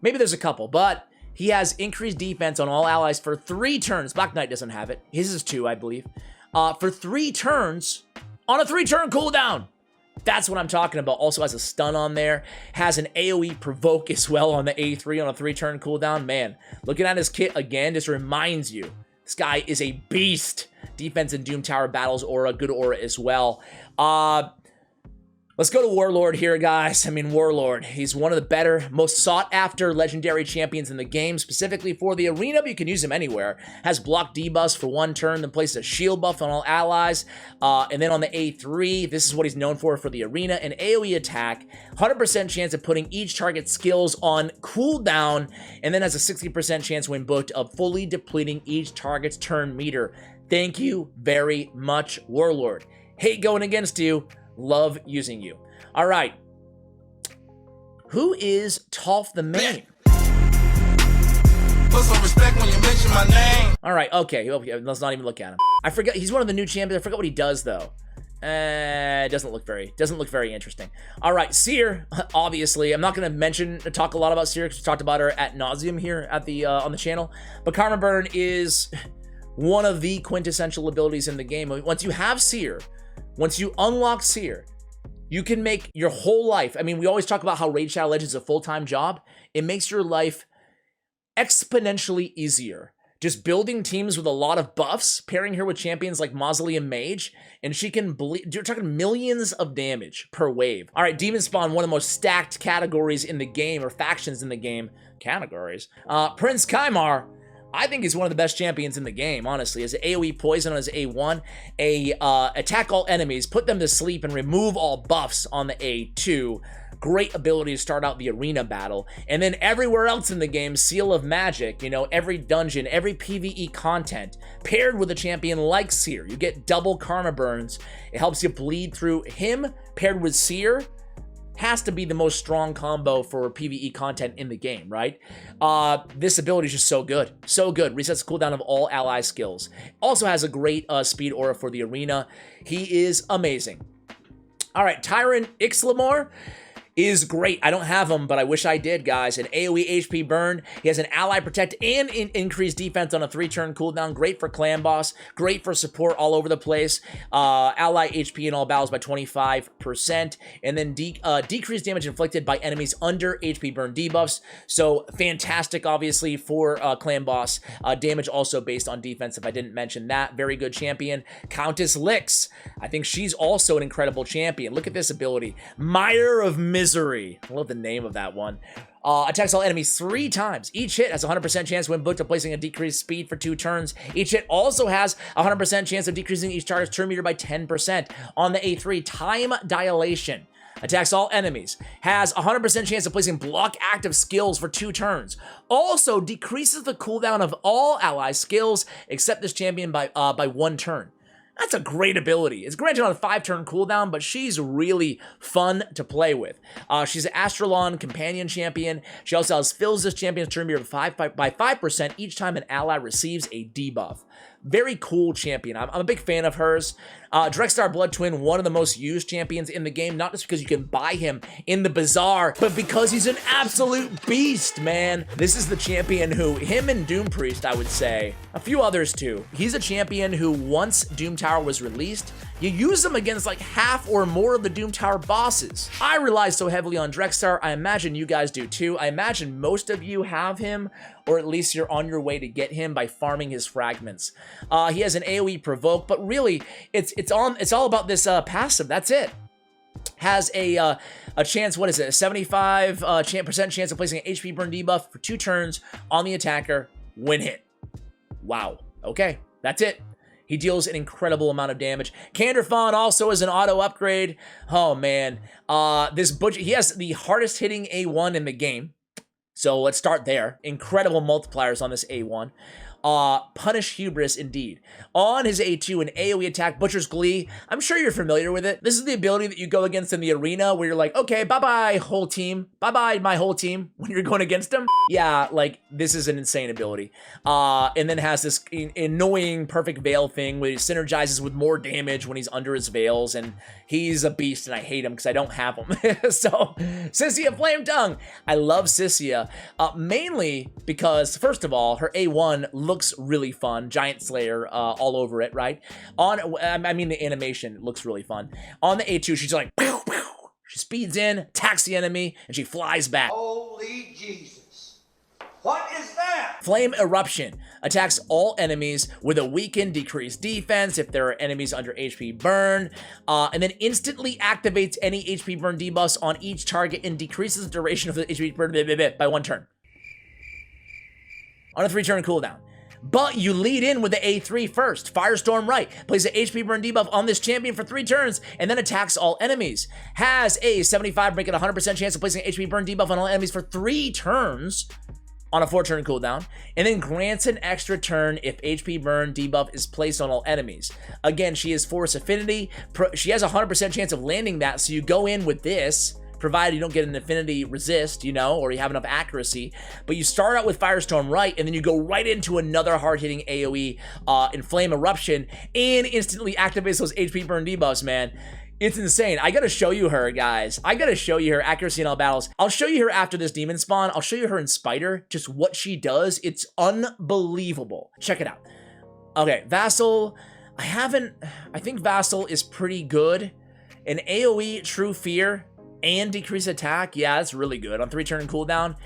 Maybe there's a couple, but he has increased defense on all allies for 3 turns. Black Knight doesn't have it. His is 2, I believe. For 3 turns on a 3-turn cooldown. That's what I'm talking about. Also has a stun on there. Has an AoE provoke as well on the A3 on a 3-turn cooldown. Man, looking at his kit again just reminds you, this guy is a beast. Defense and Doom Tower battles aura, good aura as well. Let's go to Warlord here, guys. I mean, Warlord. He's one of the better, most sought-after legendary champions in the game, specifically for the arena, but you can use him anywhere. Has block debuffs for 1 turn, then places a shield buff on all allies. And then on the A3, this is what he's known for the arena, an AoE attack, 100% chance of putting each target's skills on cooldown, and then has a 60% chance when booked of fully depleting each target's turn meter. Thank you very much, Warlord. Hate going against you. Love using you. All right. Who is Tolf the Main? Put some respect when you mention my name. All right. Okay. Let's not even look at him. I forgot. He's one of the new champions. I forgot what he does though. It doesn't look very interesting. All right. Seer. Obviously, I'm not going to talk a lot about Seer because we talked about her ad nauseum here at the on the channel. But Khaimar Burn is one of the quintessential abilities in the game. Once you have Seer. Once you unlock Seer, you can make your whole life. I mean, we always talk about how Raid Shadow Legends is a full-time job. It makes your life exponentially easier. Just building teams with a lot of buffs, pairing her with champions like Mausoleum Mage, and she can bleed. You're talking millions of damage per wave. All right, Demon Spawn, one of the most stacked categories in the game, or factions in the game. Categories. Prince Khaimar. I think he's one of the best champions in the game, honestly. As an AoE poison on his A1, attack all enemies, put them to sleep, and remove all buffs on the A2. Great ability to start out the arena battle. And then everywhere else in the game, Seal of Magic, you know, every dungeon, every PvE content, paired with a champion like Seer. You get double Khaimar burns. It helps you bleed through him, paired with Seer. Has to be the most strong combo for PvE content in the game, right? This ability is just so good. So good. Resets the cooldown of all ally skills. Also has a great speed aura for the arena. He is amazing. All right, Tyrant Ixlamor is great. I don't have him, but I wish I did, guys. An AoE HP burn. He has an ally protect and increased defense on a 3-turn cooldown. Great for clan boss. Great for support all over the place. Ally HP in all battles by 25%. And then decreased damage inflicted by enemies under HP burn debuffs. So fantastic, obviously, for clan boss. Damage also based on defense, if I didn't mention that. Very good champion. Countess Lix. I think she's also an incredible champion. Look at this ability. Mire of Misery. I love the name of that one. Attacks all enemies 3 times. Each hit has a 100% chance when booked of placing a decreased speed for 2 turns. Each hit also has a 100% chance of decreasing each target's turn meter by 10%. On the A3, Time Dilation. Attacks all enemies. Has a 100% chance of placing block active skills for 2 turns. Also decreases the cooldown of all ally skills except this champion by 1 turn. That's a great ability. It's granted on a 5-turn cooldown, but she's really fun to play with. She's an Astralon companion champion. She also fills this champion's turn meter by 5% each time an ally receives a debuff. Very cool champion. I'm a big fan of hers. Drekstar Blood Twin, one of the most used champions in the game, not just because you can buy him in the bazaar, but because he's an absolute beast, man. This is the champion who, him and Doom Priest, I would say, a few others too. He's a champion who, once Doom Tower was released, You use them against like half or more of the Doom Tower bosses. I rely so heavily on Drexar. I imagine you guys do too. I imagine most of you have him, or at least you're on your way to get him by farming his fragments. He has an AoE provoke, but really it's all about this passive. That's it. Has a chance, what is it, a 75% chance of placing an HP burn debuff for 2 turns on the attacker when hit. Wow. Okay, that's it. He deals an incredible amount of damage. Canderfawn also is an auto upgrade. Oh man, this butcher, he has the hardest hitting A1 in the game. So let's start there. Incredible multipliers on this A1. Punish Hubris indeed. On his A2, an AoE attack, Butcher's Glee. I'm sure you're familiar with it. This is the ability that you go against in the arena where you're like, okay, bye-bye whole team. Bye-bye my whole team when you're going against him. Yeah, like this is an insane ability. And then has this annoying perfect veil thing where he synergizes with more damage when he's under his veils, and he's a beast and I hate him because I don't have him. So, Sissia Flame Tongue. I love Sissia, mainly because, first of all, her A1 looks really fun. Giant Slayer all over it, right? I mean, the animation looks really fun. On the A2, she's like, pow, pow. She speeds in, attacks the enemy, and she flies back. Holy Jesus. What is that? Flame Eruption attacks all enemies with a weakened, decreased defense if there are enemies under HP burn, and then instantly activates any HP burn debuffs on each target and decreases the duration of the HP burn by 1 turn. On a 3-turn cooldown. But you lead in with the A3 first. Firestorm right. Plays an HP burn debuff on this champion for 3 turns and then attacks all enemies. Has a 75, make it 100% chance of placing an HP burn debuff on all enemies for 3 turns on a 4-turn cooldown, and then grants an extra turn if HP burn debuff is placed on all enemies. Again, she is Force Affinity. She has a 100% chance of landing that, so you go in with this, provided you don't get an affinity resist, you know, or you have enough accuracy. But you start out with Firestorm right, and then you go right into another hard-hitting AoE in Flame Eruption, and instantly activates those HP burn debuffs, man. It's insane. I gotta show you her, guys. I gotta show you her accuracy in all battles. I'll show you her after this demon spawn. I'll show you her in Spider, just what she does. It's unbelievable. Check it out. Okay, Vassel. I think Vassel is pretty good. An AoE True Fear and decrease attack. Yeah, that's really good. On 3-turn cooldown.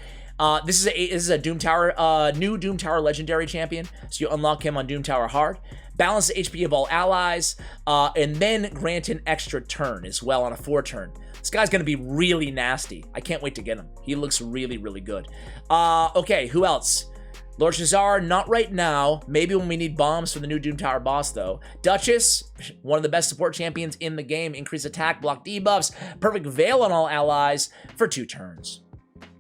This is a Doom Tower, new Doom Tower legendary champion. So you unlock him on Doom Tower hard. Balance the HP of all allies, and then grant an extra turn as well on a 4-turn. This guy's gonna be really nasty. I can't wait to get him. He looks really, really good. Okay, who else? Lord Shazar, not right now. Maybe when we need bombs for the new Doom Tower boss, though. Duchess, one of the best support champions in the game. Increase attack, block debuffs, perfect veil on all allies for 2 turns.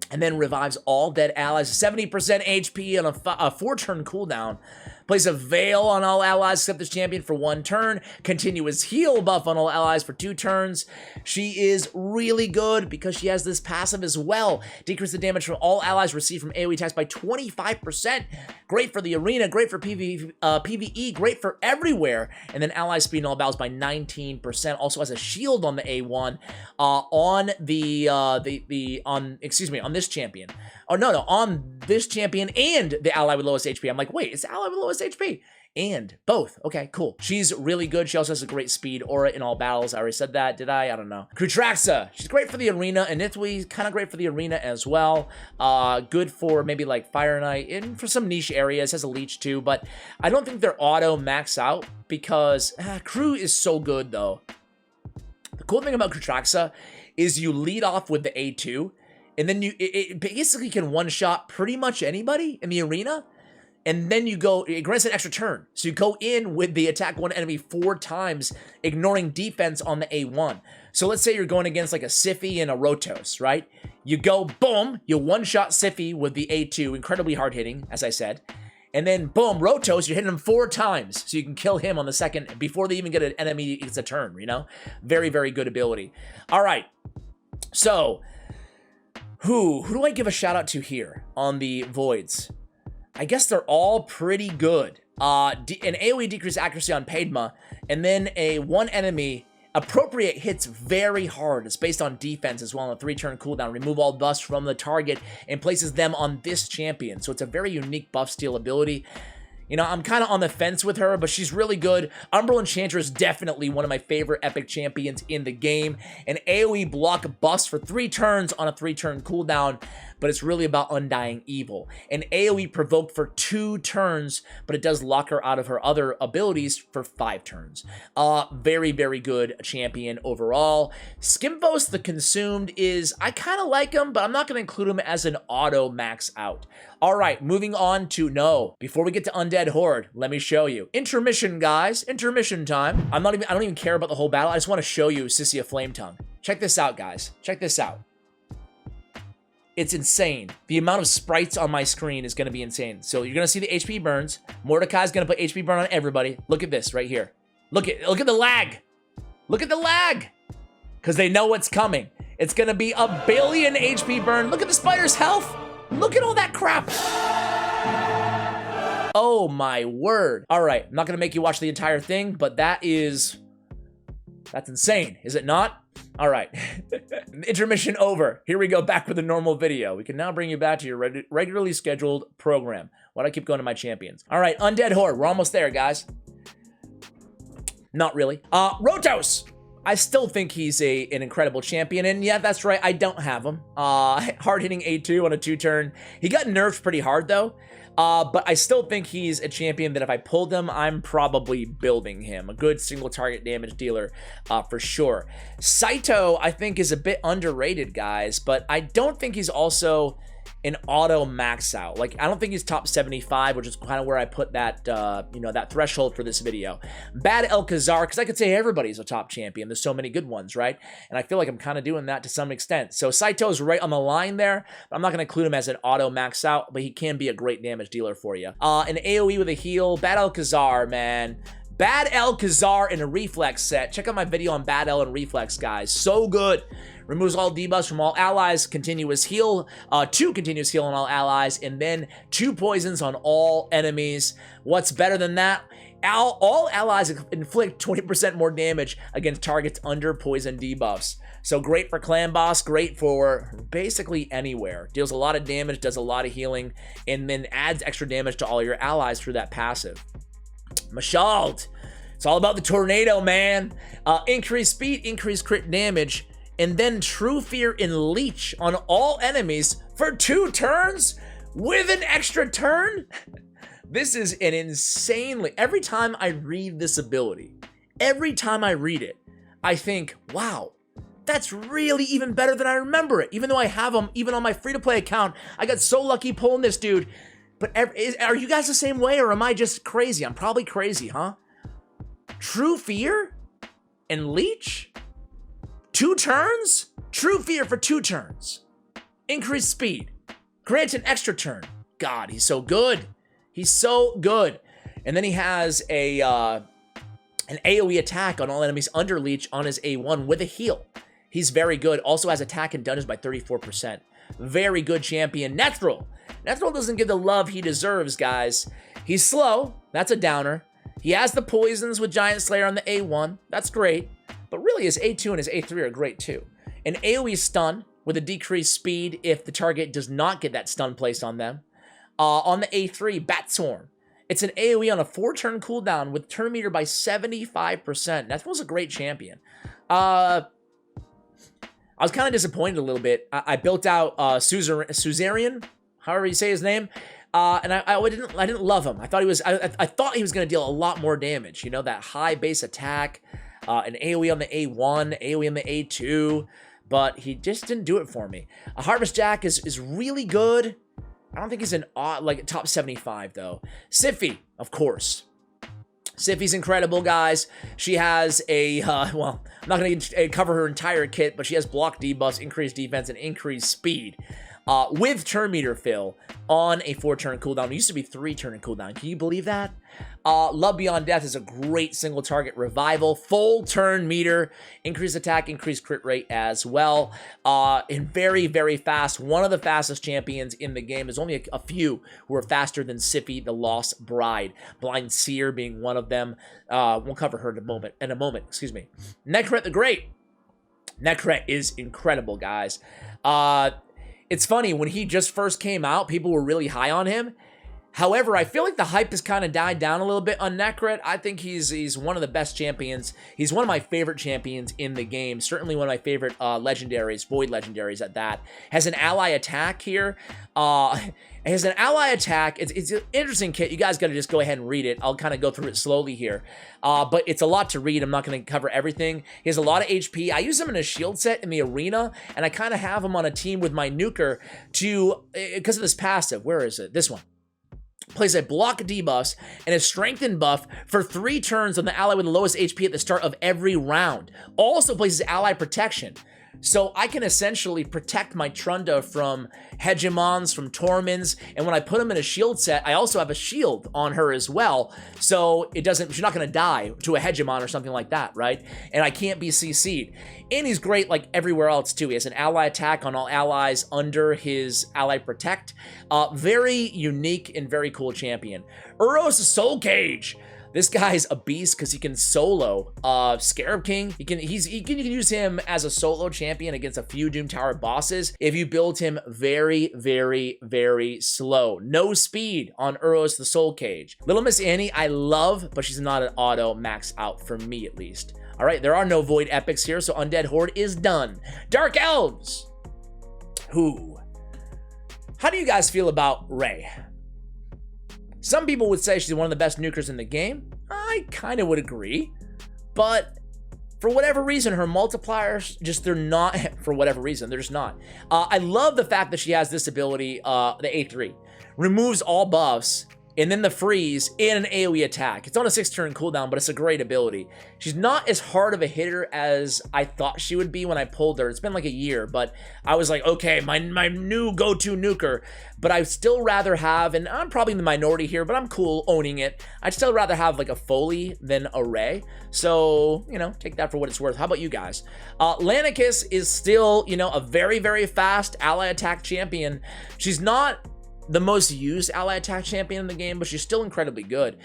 And then revives all dead allies, 70% HP on a 4-turn cooldown. Place a veil on all allies except this champion for 1 turn. Continuous heal buff on all allies for 2 turns. She is really good because she has this passive as well. Decrease the damage from all allies received from AoE attacks by 25%. Great for the arena, great for PvE, great for everywhere. And then ally speed in all battles by 19%. Also has a shield on the A1 on this champion. Oh, no, on this champion and the ally with lowest HP. I'm like, wait, it's the ally with lowest HP. And both. Okay, cool. She's really good. She also has a great speed aura in all battles. I already said that. Did I? I don't know. Krutraxa. She's great for the arena. And Nithwi, kind of great for the arena as well. Good for maybe like Fire Knight and for some niche areas. Has a leech too. But I don't think they're auto max out because Crew is so good though. The cool thing about Krutraxa is you lead off with the A2. And then it basically can one-shot pretty much anybody in the arena. And then you go, it grants an extra turn. So you go in with the attack one enemy 4 times, ignoring defense on the A1. So let's say you're going against like a Siphi and a Rotos, right? You go, boom, you one-shot Siphi with the A2, incredibly hard-hitting, as I said. And then, boom, Rotos, you're hitting him 4 times. So you can kill him on the second, before they even get an enemy, it's a turn, you know? Very, very good ability. All right, so who do I give a shout out to here on the Voids? I guess they're all pretty good. An AoE decrease accuracy on Padma, and then a 1 enemy appropriate hits very hard. It's based on defense as well on a 3-turn cooldown. Remove all buffs from the target and places them on this champion. So it's a very unique buff steal ability. You know, I'm kind of on the fence with her, but she's really good. Umbral Enchantress, definitely one of my favorite epic champions in the game. An AoE block bust for 3 turns on a 3-turn cooldown, but it's really about Undying Evil. An AoE provoked for 2 turns, but it does lock her out of her other abilities for 5 turns. Very, very good champion overall. Skimvos the Consumed is, I kind of like him, but I'm not going to include him as an auto max out. All right, moving on to, before we get to Undead Horde, let me show you. Intermission, guys. Intermission time. I don't even care about the whole battle. I just want to show you Sissia Flametongue. Check this out, guys. Check this out. It's insane. The amount of sprites on my screen is going to be insane. So you're going to see the HP burns. Mordecai's going to put HP burn on everybody. Look at this right here. Look at the lag. Look at the lag. Because they know what's coming. It's going to be a billion HP burn. Look at the spider's health. Look at all that crap. Oh my word. All right, I'm not going to make you watch the entire thing, but that's insane, is it not? All right, intermission over. Here we go back with a normal video. We can now bring you back to your regularly scheduled program. Why do I keep going to my champions? All right, Undead Horde, we're almost there, guys. Not really. Rotos. I still think he's an incredible champion, and yeah, that's right, I don't have him. Hard-hitting A2 on a 2-turn. He got nerfed pretty hard, though, but I still think he's a champion that if I pulled him, I'm probably building him. A good single-target damage dealer, for sure. Saito, I think, is a bit underrated, guys, but I don't think he's also an auto max out. Like, I don't think he's top 75, which is kind of where I put that, that threshold for this video. Bad Elkazar, because I could say everybody's a top champion. There's so many good ones, right? And I feel like I'm kind of doing that to some extent. So Saito's right on the line there. I'm not going to include him as an auto max out, but he can be a great damage dealer for you. An AoE with a heal. Bad Elkazar, man. Bad Elkazar in a reflex set. Check out my video on Bad El and reflex, guys. So good. Removes all debuffs from all allies, continuous heal, 2 continuous heal on all allies, and then 2 poisons on all enemies. What's better than that? All allies inflict 20% more damage against targets under poison debuffs. So great for clan boss, great for basically anywhere. Deals a lot of damage, does a lot of healing, and then adds extra damage to all your allies through that passive. Michalt. It's all about the tornado, man. Increased speed, increased crit damage, and then True Fear and Leech on all enemies for 2 turns with an extra turn? This is an insanely... Every time I read this ability, every time I read it, I think, wow, that's really even better than I remember it. Even though I have them, even on my free-to-play account, I got so lucky pulling this dude. But are you guys the same way, or am I just crazy? I'm probably crazy, huh? True Fear and Leech? 2 turns? True Fear for 2 turns. Increased speed. Grants an extra turn. God, he's so good. He's so good. And then he has an AoE attack on all enemies under Leech on his A1 with a heal. He's very good. Also has attack and dungeons by 34%. Very good champion. Nethril. Nethril doesn't get the love he deserves, guys. He's slow. That's a downer. He has the poisons with Giant Slayer on the A1. That's great. But really, his A2 and his A3 are great, too. An AoE stun with a decreased speed if the target does not get that stun placed on them. On the A3, Batstorm. It's an AoE on a 4-turn cooldown with turn meter by 75%. Nethril's a great champion. I was kind of disappointed a little bit. I built out Suzerain, however you say his name, and I didn't love him. I thought he was going to deal a lot more damage. You know, that high base attack, an AoE on the A1, AoE on the A2, but he just didn't do it for me. A Harvest Jack is really good. I don't think he's an top 75 though. Siphi, of course. Siphi's incredible, guys. She has a, well, I'm not going to cover her entire kit, but she has block debuffs, increased defense, and increased speed. With turn meter fill on a 4-turn cooldown. It used to be 3-turn cooldown. Can you believe that? Love Beyond Death is a great single target revival. Full turn meter, increased attack, increased crit rate as well. And very, very fast. One of the fastest champions in the game. There's only a few who are faster than Siphi, the Lost Bride. Blind Seer being one of them. We'll cover her in a moment. Excuse me. Nekret the Great. Nekret is incredible, guys. It's funny, when he just first came out, people were really high on him. However, I feel like the hype has kind of died down a little bit on Necrit. I think he's one of the best champions. He's one of my favorite champions in the game. Certainly one of my favorite legendaries, void legendaries at that. Has an ally attack here. Has an ally attack. It's an interesting kit. You guys got to just go ahead and read it. I'll kind of go through it slowly here. But it's a lot to read. I'm not going to cover everything. He has a lot of HP. I use him in a shield set in the arena, and I kind of have him on a team with my nuker because of this passive. Where is it? This one. Plays a block debuffs and a strengthen buff for 3 turns on the ally with the lowest HP at the start of every round. Also places ally protection. So I can essentially protect my Trunda from hegemons, from Torments, and when I put him in a shield set, I also have a shield on her as well, so she's not gonna die to a hegemon or something like that, right? And I can't be CC'd. And he's great like everywhere else too. He has an ally attack on all allies under his ally protect. Very unique and very cool champion. Uros Soul Cage. This guy's a beast because he can solo Scarab King. You can use him as a solo champion against a few Doom Tower bosses if you build him very, very, very slow. No speed on Uros the Soul Cage. Little Miss Annie, I love, but she's not an auto max out for me at least. All right, there are no Void Epics here, so Undead Horde is done. Dark Elves. How do you guys feel about Rey? Some people would say she's one of the best nukers in the game. I kind of would agree. But for whatever reason, her multipliers, they're not, for whatever reason, they're just not. I love the fact that she has this ability, the A3. Removes all buffs, and then the freeze, and an AoE attack. It's on a 6-turn cooldown, but it's a great ability. She's not as hard of a hitter as I thought she would be when I pulled her. It's been like a year, but I was like, okay, my new go-to nuker. But I'd still rather have, and I'm probably in the minority here, but I'm cool owning it. I'd still rather have like a Foley than a Rey. So, take that for what it's worth. How about you guys? Lanicus is still, a very, very fast ally attack champion. She's not the most used ally attack champion in the game, but she's still incredibly good.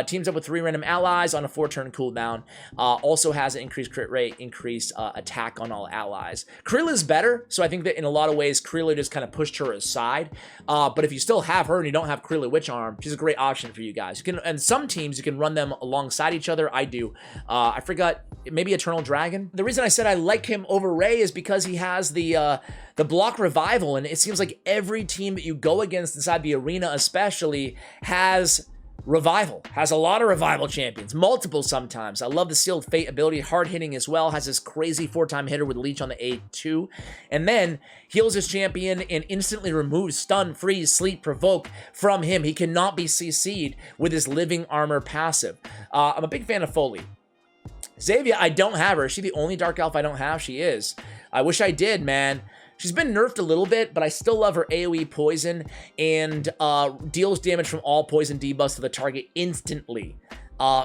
Teams up with 3 random allies on a 4-turn cooldown. Also has an increased crit rate, increased attack on all allies. Krilla's better, so I think that in a lot of ways, Krilla just kind of pushed her aside. But if you still have her and you don't have Krilla Witch Arm, she's a great option for you guys. You can, and some teams, you can run them alongside each other. I do. I forgot, maybe Eternal Dragon. The reason I said I like him over Rey is because he has the block revival, and it seems like every team that you go against inside the arena especially has revival, has a lot of revival champions, multiple sometimes. I love the Sealed Fate ability, hard hitting as well, has this crazy 4-time hitter with Leech on the A2, and then heals his champion and instantly removes stun, freeze, sleep, provoke from him. He cannot be CC'd with his living armor passive. I'm a big fan of Foley. Xayvia, I don't have her. Is she the only Dark Elf I don't have? She is. I wish I did, man. She's been nerfed a little bit, but I still love her AoE poison and deals damage from all poison debuffs to the target instantly.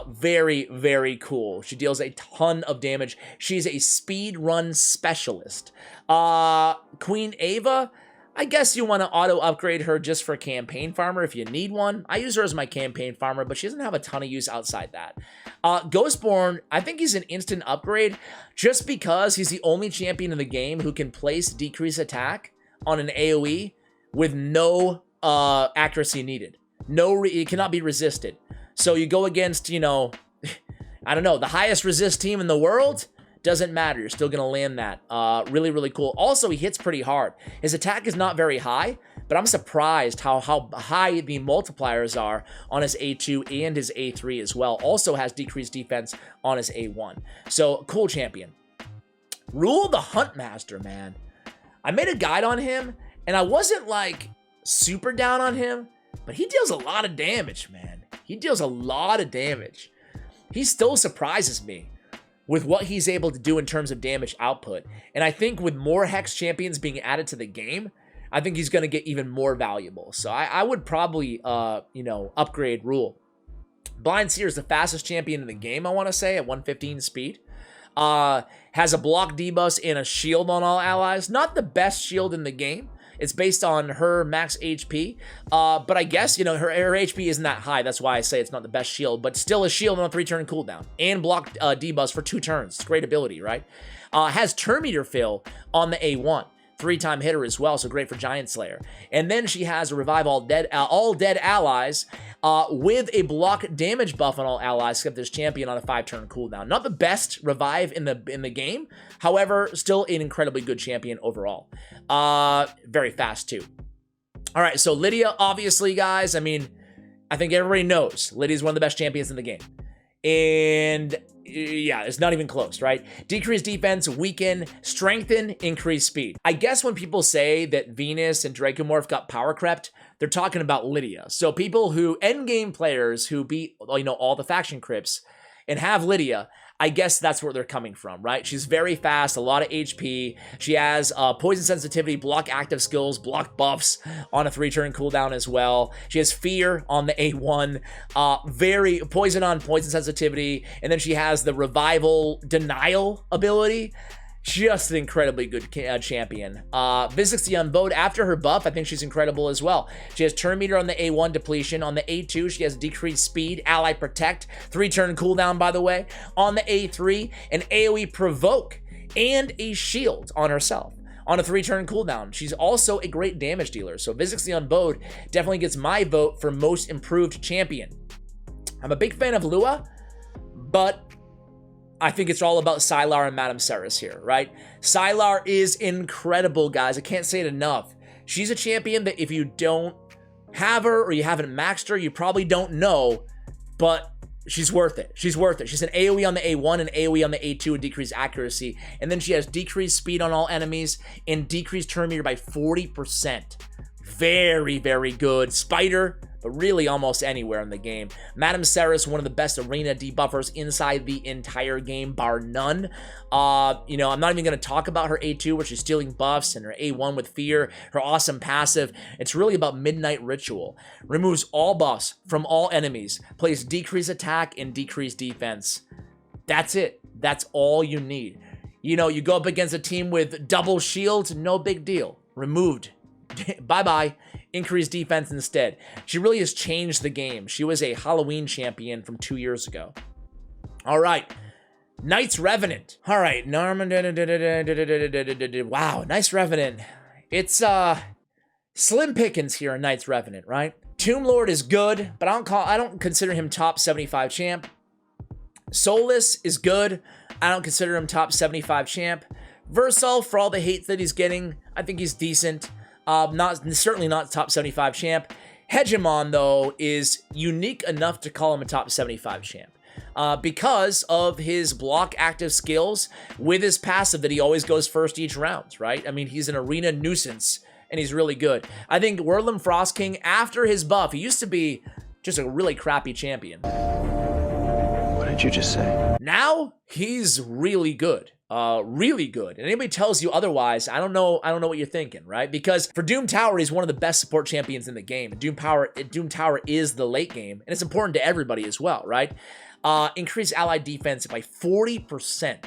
Very, very cool. She deals a ton of damage. She's a speed run specialist. Queen Ava, I guess you want to auto upgrade her just for campaign farmer if you need one. I use her as my campaign farmer, but she doesn't have a ton of use outside that. Ghostborn, I think he's an instant upgrade just because he's the only champion in the game who can place decrease attack on an AoE with no accuracy needed. It cannot be resisted. So you go against, I don't know, the highest resist team in the world. Doesn't matter. You're still going to land that. Really, really cool. Also, he hits pretty hard. His attack is not very high, but I'm surprised how high the multipliers are on his A2 and his A3 as well. Also has decreased defense on his A1. So, cool champion. Rule the Huntmaster, man. I made a guide on him, and I wasn't, like, super down on him, but he deals a lot of damage, man. He deals a lot of damage. He still surprises me with what he's able to do in terms of damage output. And I think with more Hex champions being added to the game, I think he's going to get even more valuable. So I would probably, upgrade Rule. Blind Seer is the fastest champion in the game, I want to say, at 115 speed. Has a block debuff and a shield on all allies. Not the best shield in the game. It's based on her max HP, but I guess, her HP isn't that high. That's why I say it's not the best shield, but still a shield on a 3-turn cooldown and block debuffs for 2 turns. It's a great ability, right? Has Turn Meter fill on the A1. 3-time hitter as well, so great for Giant Slayer. And then she has a revive all dead allies with a block damage buff on all allies except this champion on a 5-turn cooldown. Not the best revive in the game, however, still an incredibly good champion overall. Very fast too. All right, so Lydia, obviously, guys, I mean, I think everybody knows Lydia's one of the best champions in the game. And yeah, it's not even close, right? Decrease defense, weaken, strengthen, increase speed. I guess when people say that Venus and Draco Morph got power crept, they're talking about Lydia. So people who, endgame players who beat, you know, all the faction crypts and have Lydia, I guess that's where they're coming from, right? She's very fast, a lot of HP. She has poison sensitivity, block active skills, block buffs on a 3-turn cooldown as well. She has fear on the A1, very poison on poison sensitivity, and then she has the revival denial ability. Just an incredibly good champion. Visix the Unbowed, after her buff, I think she's incredible as well. She has turn meter on the A1 depletion. On the A2, she has decreased speed, ally protect, 3-turn cooldown, by the way. On the A3, an AoE provoke, and a shield on herself on a 3-turn cooldown. She's also a great damage dealer. So Visix the Unbowed definitely gets my vote for most improved champion. I'm a big fan of Lua, but I think it's all about Sylar and Madame Ceres here, right? Sylar is incredible, guys. I can't say it enough. She's a champion that if you don't have her or you haven't maxed her, you probably don't know, but she's worth it. She's worth it. She's an AoE on the A1 and AoE on the A2 with decreased accuracy. And then she has decreased speed on all enemies and decreased turn meter by 40%. Very, very good. Spider, but really almost anywhere in the game. Madame Ceres, one of the best arena debuffers inside the entire game, bar none. You know, I'm not even going to talk about her A2, where she's stealing buffs, and her A1 with fear, her awesome passive. It's really about Midnight Ritual. Removes all buffs from all enemies, plays decreased attack and decreased defense. That's it. That's all you need. You know, you go up against a team with double shields, no big deal. Removed. Bye-bye. Increased defense instead. She really has changed the game. She was a Halloween champion from 2 years ago. All right. Knight's Revenant. All right. Wow. Nice Revenant. It's slim pickings here in Knight's Revenant, right? Tomb Lord is good, but I don't consider him top 75 champ. Soulless is good. I don't consider him top 75 champ. Versal, for all the hate that he's getting, I think he's decent. Certainly not top 75 champ. Hegemon, though, is unique enough to call him a top 75 champ. Because of his block active skills with his passive that he always goes first each round, right? I mean, he's an arena nuisance, and he's really good. I think Whirlum Frost King, after his buff, he used to be just a really crappy champion. What did you just say? Now, he's really good. Really good. And anybody tells you otherwise, I don't know what you're thinking, right? Because for Doom Tower, he's one of the best support champions in the game. Doom Tower is the late game, and it's important to everybody as well, right? Increase allied defense by 40%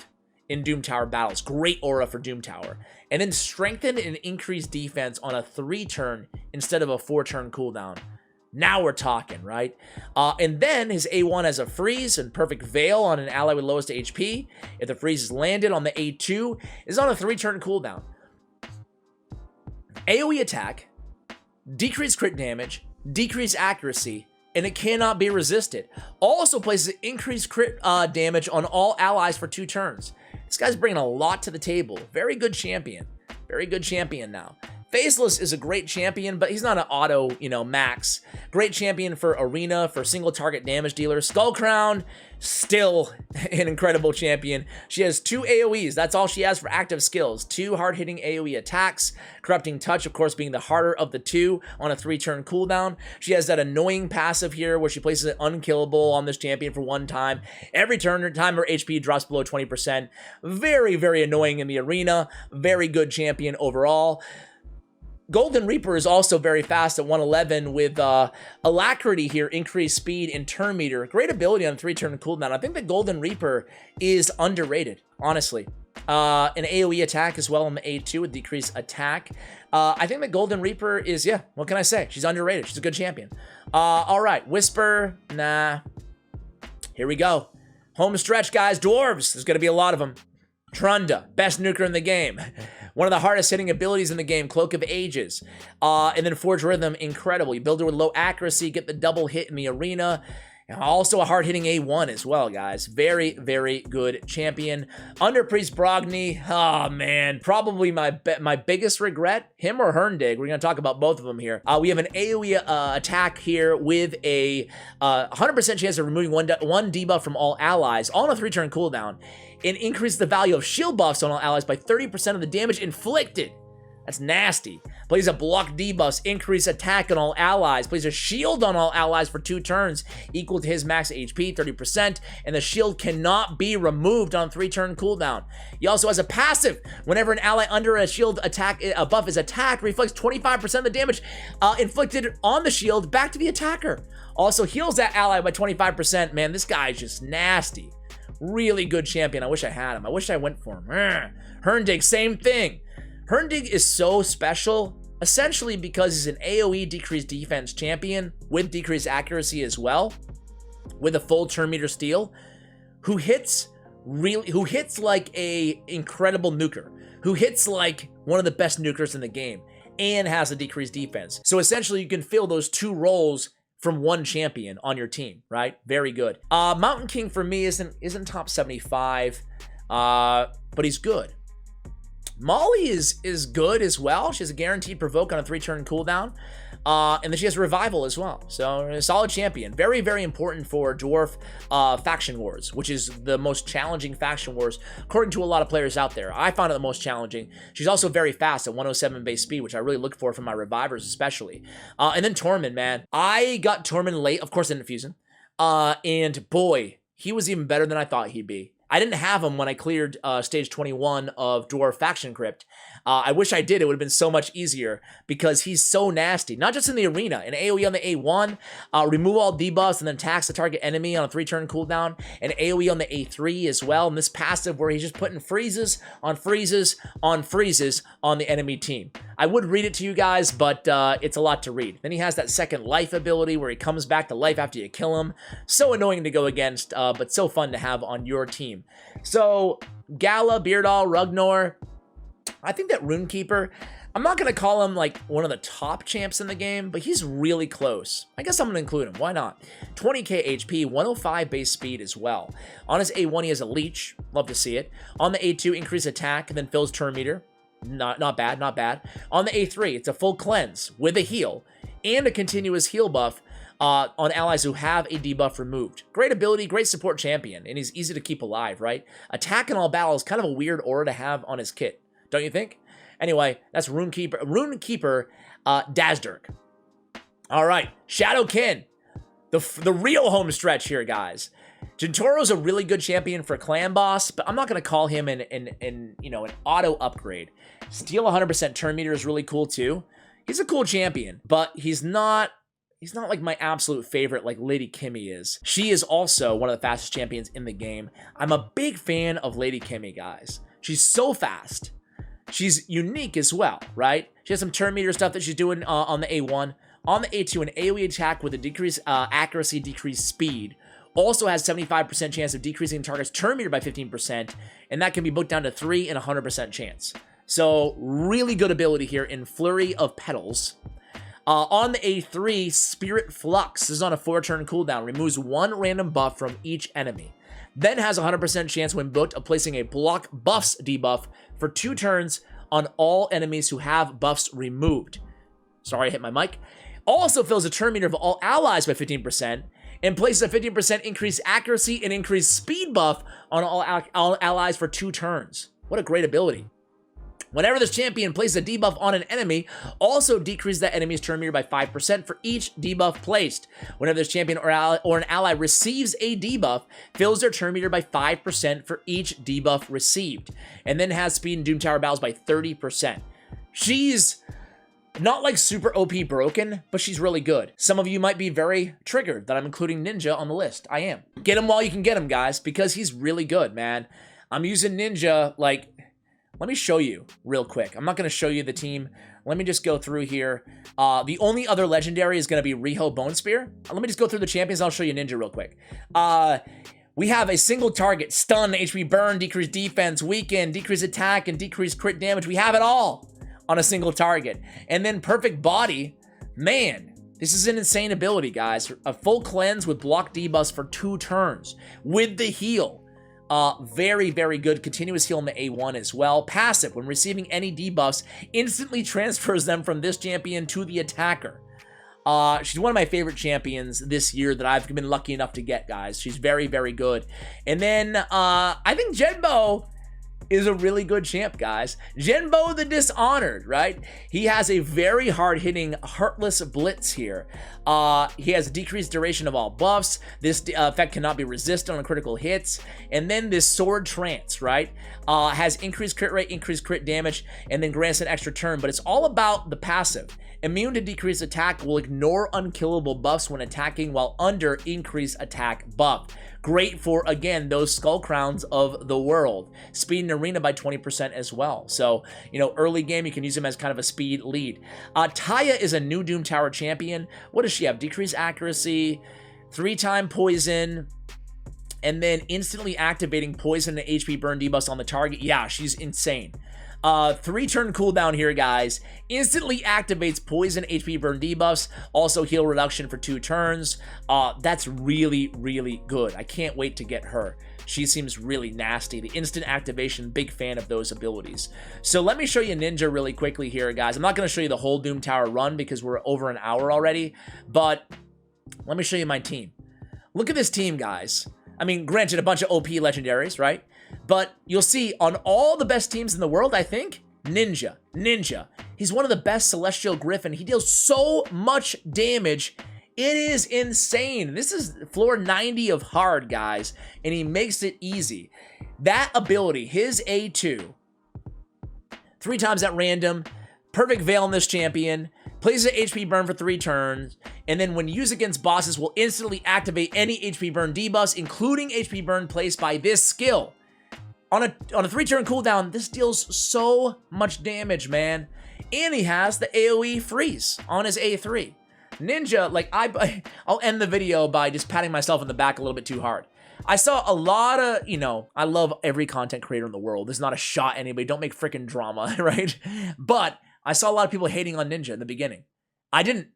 in Doom Tower battles. Great aura for Doom Tower. And then strengthen and increase defense on a 3-turn instead of a 4-turn cooldown. Now we're talking, right? And then his A1 has a freeze and perfect veil on an ally with lowest HP. If the freeze is landed on the A2, is on a 3-turn cooldown. AoE attack, decreased crit damage, decreased accuracy, and it cannot be resisted. Also places increased crit damage on all allies for 2 turns. This guy's bringing a lot to the table. Very good champion. Very good champion now. Faceless is a great champion, but he's not an auto, max. Great champion for arena, for single target damage dealer. Skullcrown, still an incredible champion. She has 2 AoEs. That's all she has for active skills. 2 hard-hitting AoE attacks. Corrupting Touch, of course, being the harder of the 2 on a 3-turn cooldown. She has that annoying passive here where she places it unkillable on this champion for 1 time. Every time her HP drops below 20%. Very, very annoying in the arena. Very good champion overall. Golden Reaper is also very fast at 111 with Alacrity here, increased speed and turn meter. Great ability on 3-turn cooldown. I think the Golden Reaper is underrated, honestly. An AoE attack as well on the A2 with decreased attack. I think the Golden Reaper is, what can I say? She's underrated. She's a good champion. All right, Whisper, nah. Here we go. Home stretch, guys. Dwarves. There's going to be a lot of them. Trunda, best nuker in the game. One of the hardest hitting abilities in the game, Cloak of Ages. And then Forge Rhythm, incredible. You build her with low accuracy, get the double hit in the arena. Also a hard-hitting A1 as well, guys. Very, very good champion. Under Priest Brogni, oh man, probably my biggest regret, him or Herndig. We're going to talk about both of them here. We have an AoE attack here with a 100% chance of removing one debuff from all allies on a 3-turn cooldown, and increase the value of shield buffs on all allies by 30% of the damage inflicted. That's nasty. Plays a block debuffs, increase attack on all allies. Plays a shield on all allies for 2 turns, equal to his max HP, 30%. And the shield cannot be removed on 3-turn cooldown. He also has a passive. Whenever an ally under a shield attack buff is attacked, reflects 25% of the damage inflicted on the shield back to the attacker. Also heals that ally by 25%. Man, this guy is just nasty. Really good champion. I wish I had him. I wish I went for him. Herndig, same thing. Herndig is so special, essentially because he's an AoE decreased defense champion with decreased accuracy as well, with a full turn meter steal, who hits like a incredible nuker, who hits like one of the best nukers in the game, and has a decreased defense. So essentially you can fill those 2 roles from one champion on your team, right? Very good. Mountain King for me isn't top 75, but he's good. Molly is good as well. She has a guaranteed provoke on a 3-turn cooldown. And then she has revival as well. So a solid champion. Very, very important for Dwarf Faction Wars, which is the most challenging Faction Wars, according to a lot of players out there. I found it the most challenging. She's also very fast at 107 base speed, which I really look for from my revivers especially. And then Tormund, man. I got Tormund late. Of course, I didn't fuse him. And boy, he was even better than I thought he'd be. I didn't have him when I cleared stage 21 of Dwarf Faction Crypt. I wish I did. It would have been so much easier because he's so nasty. Not just in the arena. An AoE on the A1, remove all debuffs and then tax the target enemy on a 3-turn cooldown. An AoE on the A3 as well. And this passive where he's just putting freezes on freezes on freezes on the enemy team. I would read it to you guys, but it's a lot to read. Then he has that second life ability where he comes back to life after you kill him. So annoying to go against, but so fun to have on your team. So Gala, Beardall, Rugnor, I think that Runekeeper, I'm not going to call him like one of the top champs in the game, but he's really close. I guess I'm going to include him. Why not? 20k HP, 105 base speed as well. On his A1, he has a leech. Love to see it. On the A2, increase attack, and then fills turn meter. Not bad, not bad. On the A3, it's a full cleanse with a heal and a continuous heal buff on allies who have a debuff removed. Great ability, great support champion, and he's easy to keep alive, right? Attack in all battles, kind of a weird aura to have on his kit. Don't you think? Anyway, that's Runekeeper Dazdirk. All right, Shadowkin, the real home stretch here, guys. Jintoro's a really good champion for clan boss, but I'm not going to call him an auto upgrade. Steal 100% turn meter is really cool too. He's a cool champion, but he's not like my absolute favorite like Lady Kimmy is. She is also one of the fastest champions in the game. I'm a big fan of Lady Kimmy, guys. She's so fast. She's unique as well, right? She has some turn meter stuff that she's doing on the A1. On the A2, an AoE attack with a decreased accuracy, decreased speed. Also has 75% chance of decreasing the target's turn meter by 15%, and that can be booked down to 3 and 100% chance. So really good ability here in Flurry of Petals. On the A3, Spirit Flux. This is on a 4-turn cooldown. Removes 1 random buff from each enemy. Then has a 100% chance when booked of placing a block buffs debuff for 2 turns on all enemies who have buffs removed. Sorry, I hit my mic. Also fills a turn meter of all allies by 15%, and places a 15% increased accuracy and increased speed buff on all allies for 2 turns. What a great ability. Whenever this champion places a debuff on an enemy, also decrease that enemy's turn meter by 5% for each debuff placed. Whenever this champion or an ally receives a debuff, fills their turn meter by 5% for each debuff received. And then has speed in Doom Tower battles by 30%. She's not like super OP broken, but she's really good. Some of you might be very triggered that I'm including Ninja on the list. I am. Get him while you can get him, guys, because he's really good, man. I'm using Ninja like... Let me show you real quick. I'm not going to show you the team. Let me just go through here. The only other legendary is going to be Riho Bone Spear. Let me just go through the champions. I'll show you Ninja real quick. we have a single target, stun, HP burn, decrease defense, weaken, decrease attack, and decrease crit damage. We have it all on a single target. And then perfect body, man, this is an insane ability, guys. A full cleanse with block debuffs for 2 turns with the heal. Very, very good. Continuous heal in the A1 as well. Passive, when receiving any debuffs, instantly transfers them from this champion to the attacker. She's one of my favorite champions this year that I've been lucky enough to get, guys. She's very, very good. And then, I think Genbo is a really good champ, guys. Genbo the Dishonored, right? He has a very hard-hitting Heartless Blitz here. He has a decreased duration of all buffs. This effect cannot be resisted on critical hits. And then this Sword Trance, right? Has increased crit rate, increased crit damage, and then grants an extra turn. But it's all about the passive. Immune to decreased attack, will ignore unkillable buffs when attacking while under increased attack buff. Great for, again, those Skull Crowns of the world. Speed in arena by 20% as well. So, you know, early game, you can use him as kind of a speed lead. Taya is a new Doom Tower champion. What does she have? Decreased accuracy, 3-time poison, and then instantly activating poison and HP burn debuffs on the target. Yeah, she's insane. 3-turn cooldown here, guys. Instantly activates poison, HP burn debuffs, also heal reduction for 2 turns. That's really, really good. I can't wait to get her. She seems really nasty. The instant activation, big fan of those abilities. So let me show you Ninja really quickly here, guys. I'm not going to show you the whole Doom Tower run because we're over an hour already, but let me show you my team. Look at this team, guys. I mean, granted, a bunch of OP legendaries, right? But you'll see on all the best teams in the world, I think, Ninja. He's one of the best Celestial Griffin. He deals so much damage. It is insane. This is floor 90 of hard, guys, and he makes it easy. That ability, his A2, 3 times at random, perfect Veil in this champion, places an HP burn for 3 turns, and then when used against bosses, will instantly activate any HP burn debuffs, including HP burn placed by this skill. On a 3-turn cooldown, this deals so much damage, man. And he has the AoE freeze on his A3. Ninja, like, I'll end the video by just patting myself in the back a little bit too hard. I saw a lot of, you know, I love every content creator in the world. This is not a shot at anybody. Don't make freaking drama, right? But I saw a lot of people hating on Ninja in the beginning. I didn't.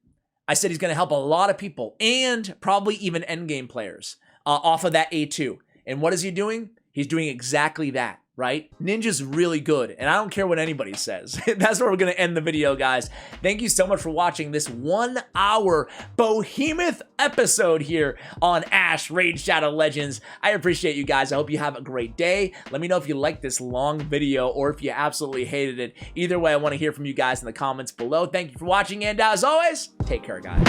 I said he's going to help a lot of people and probably even endgame players off of that A2. And what is he doing? He's doing exactly that, right? Ninja's really good, and I don't care what anybody says. That's where we're going to end the video, guys. Thank you so much for watching this 1-hour behemoth episode here on Ash Raid Shadow Legends. I appreciate you guys. I hope you have a great day. Let me know if you liked this long video or if you absolutely hated it. Either way, I want to hear from you guys in the comments below. Thank you for watching, and as always, take care, guys.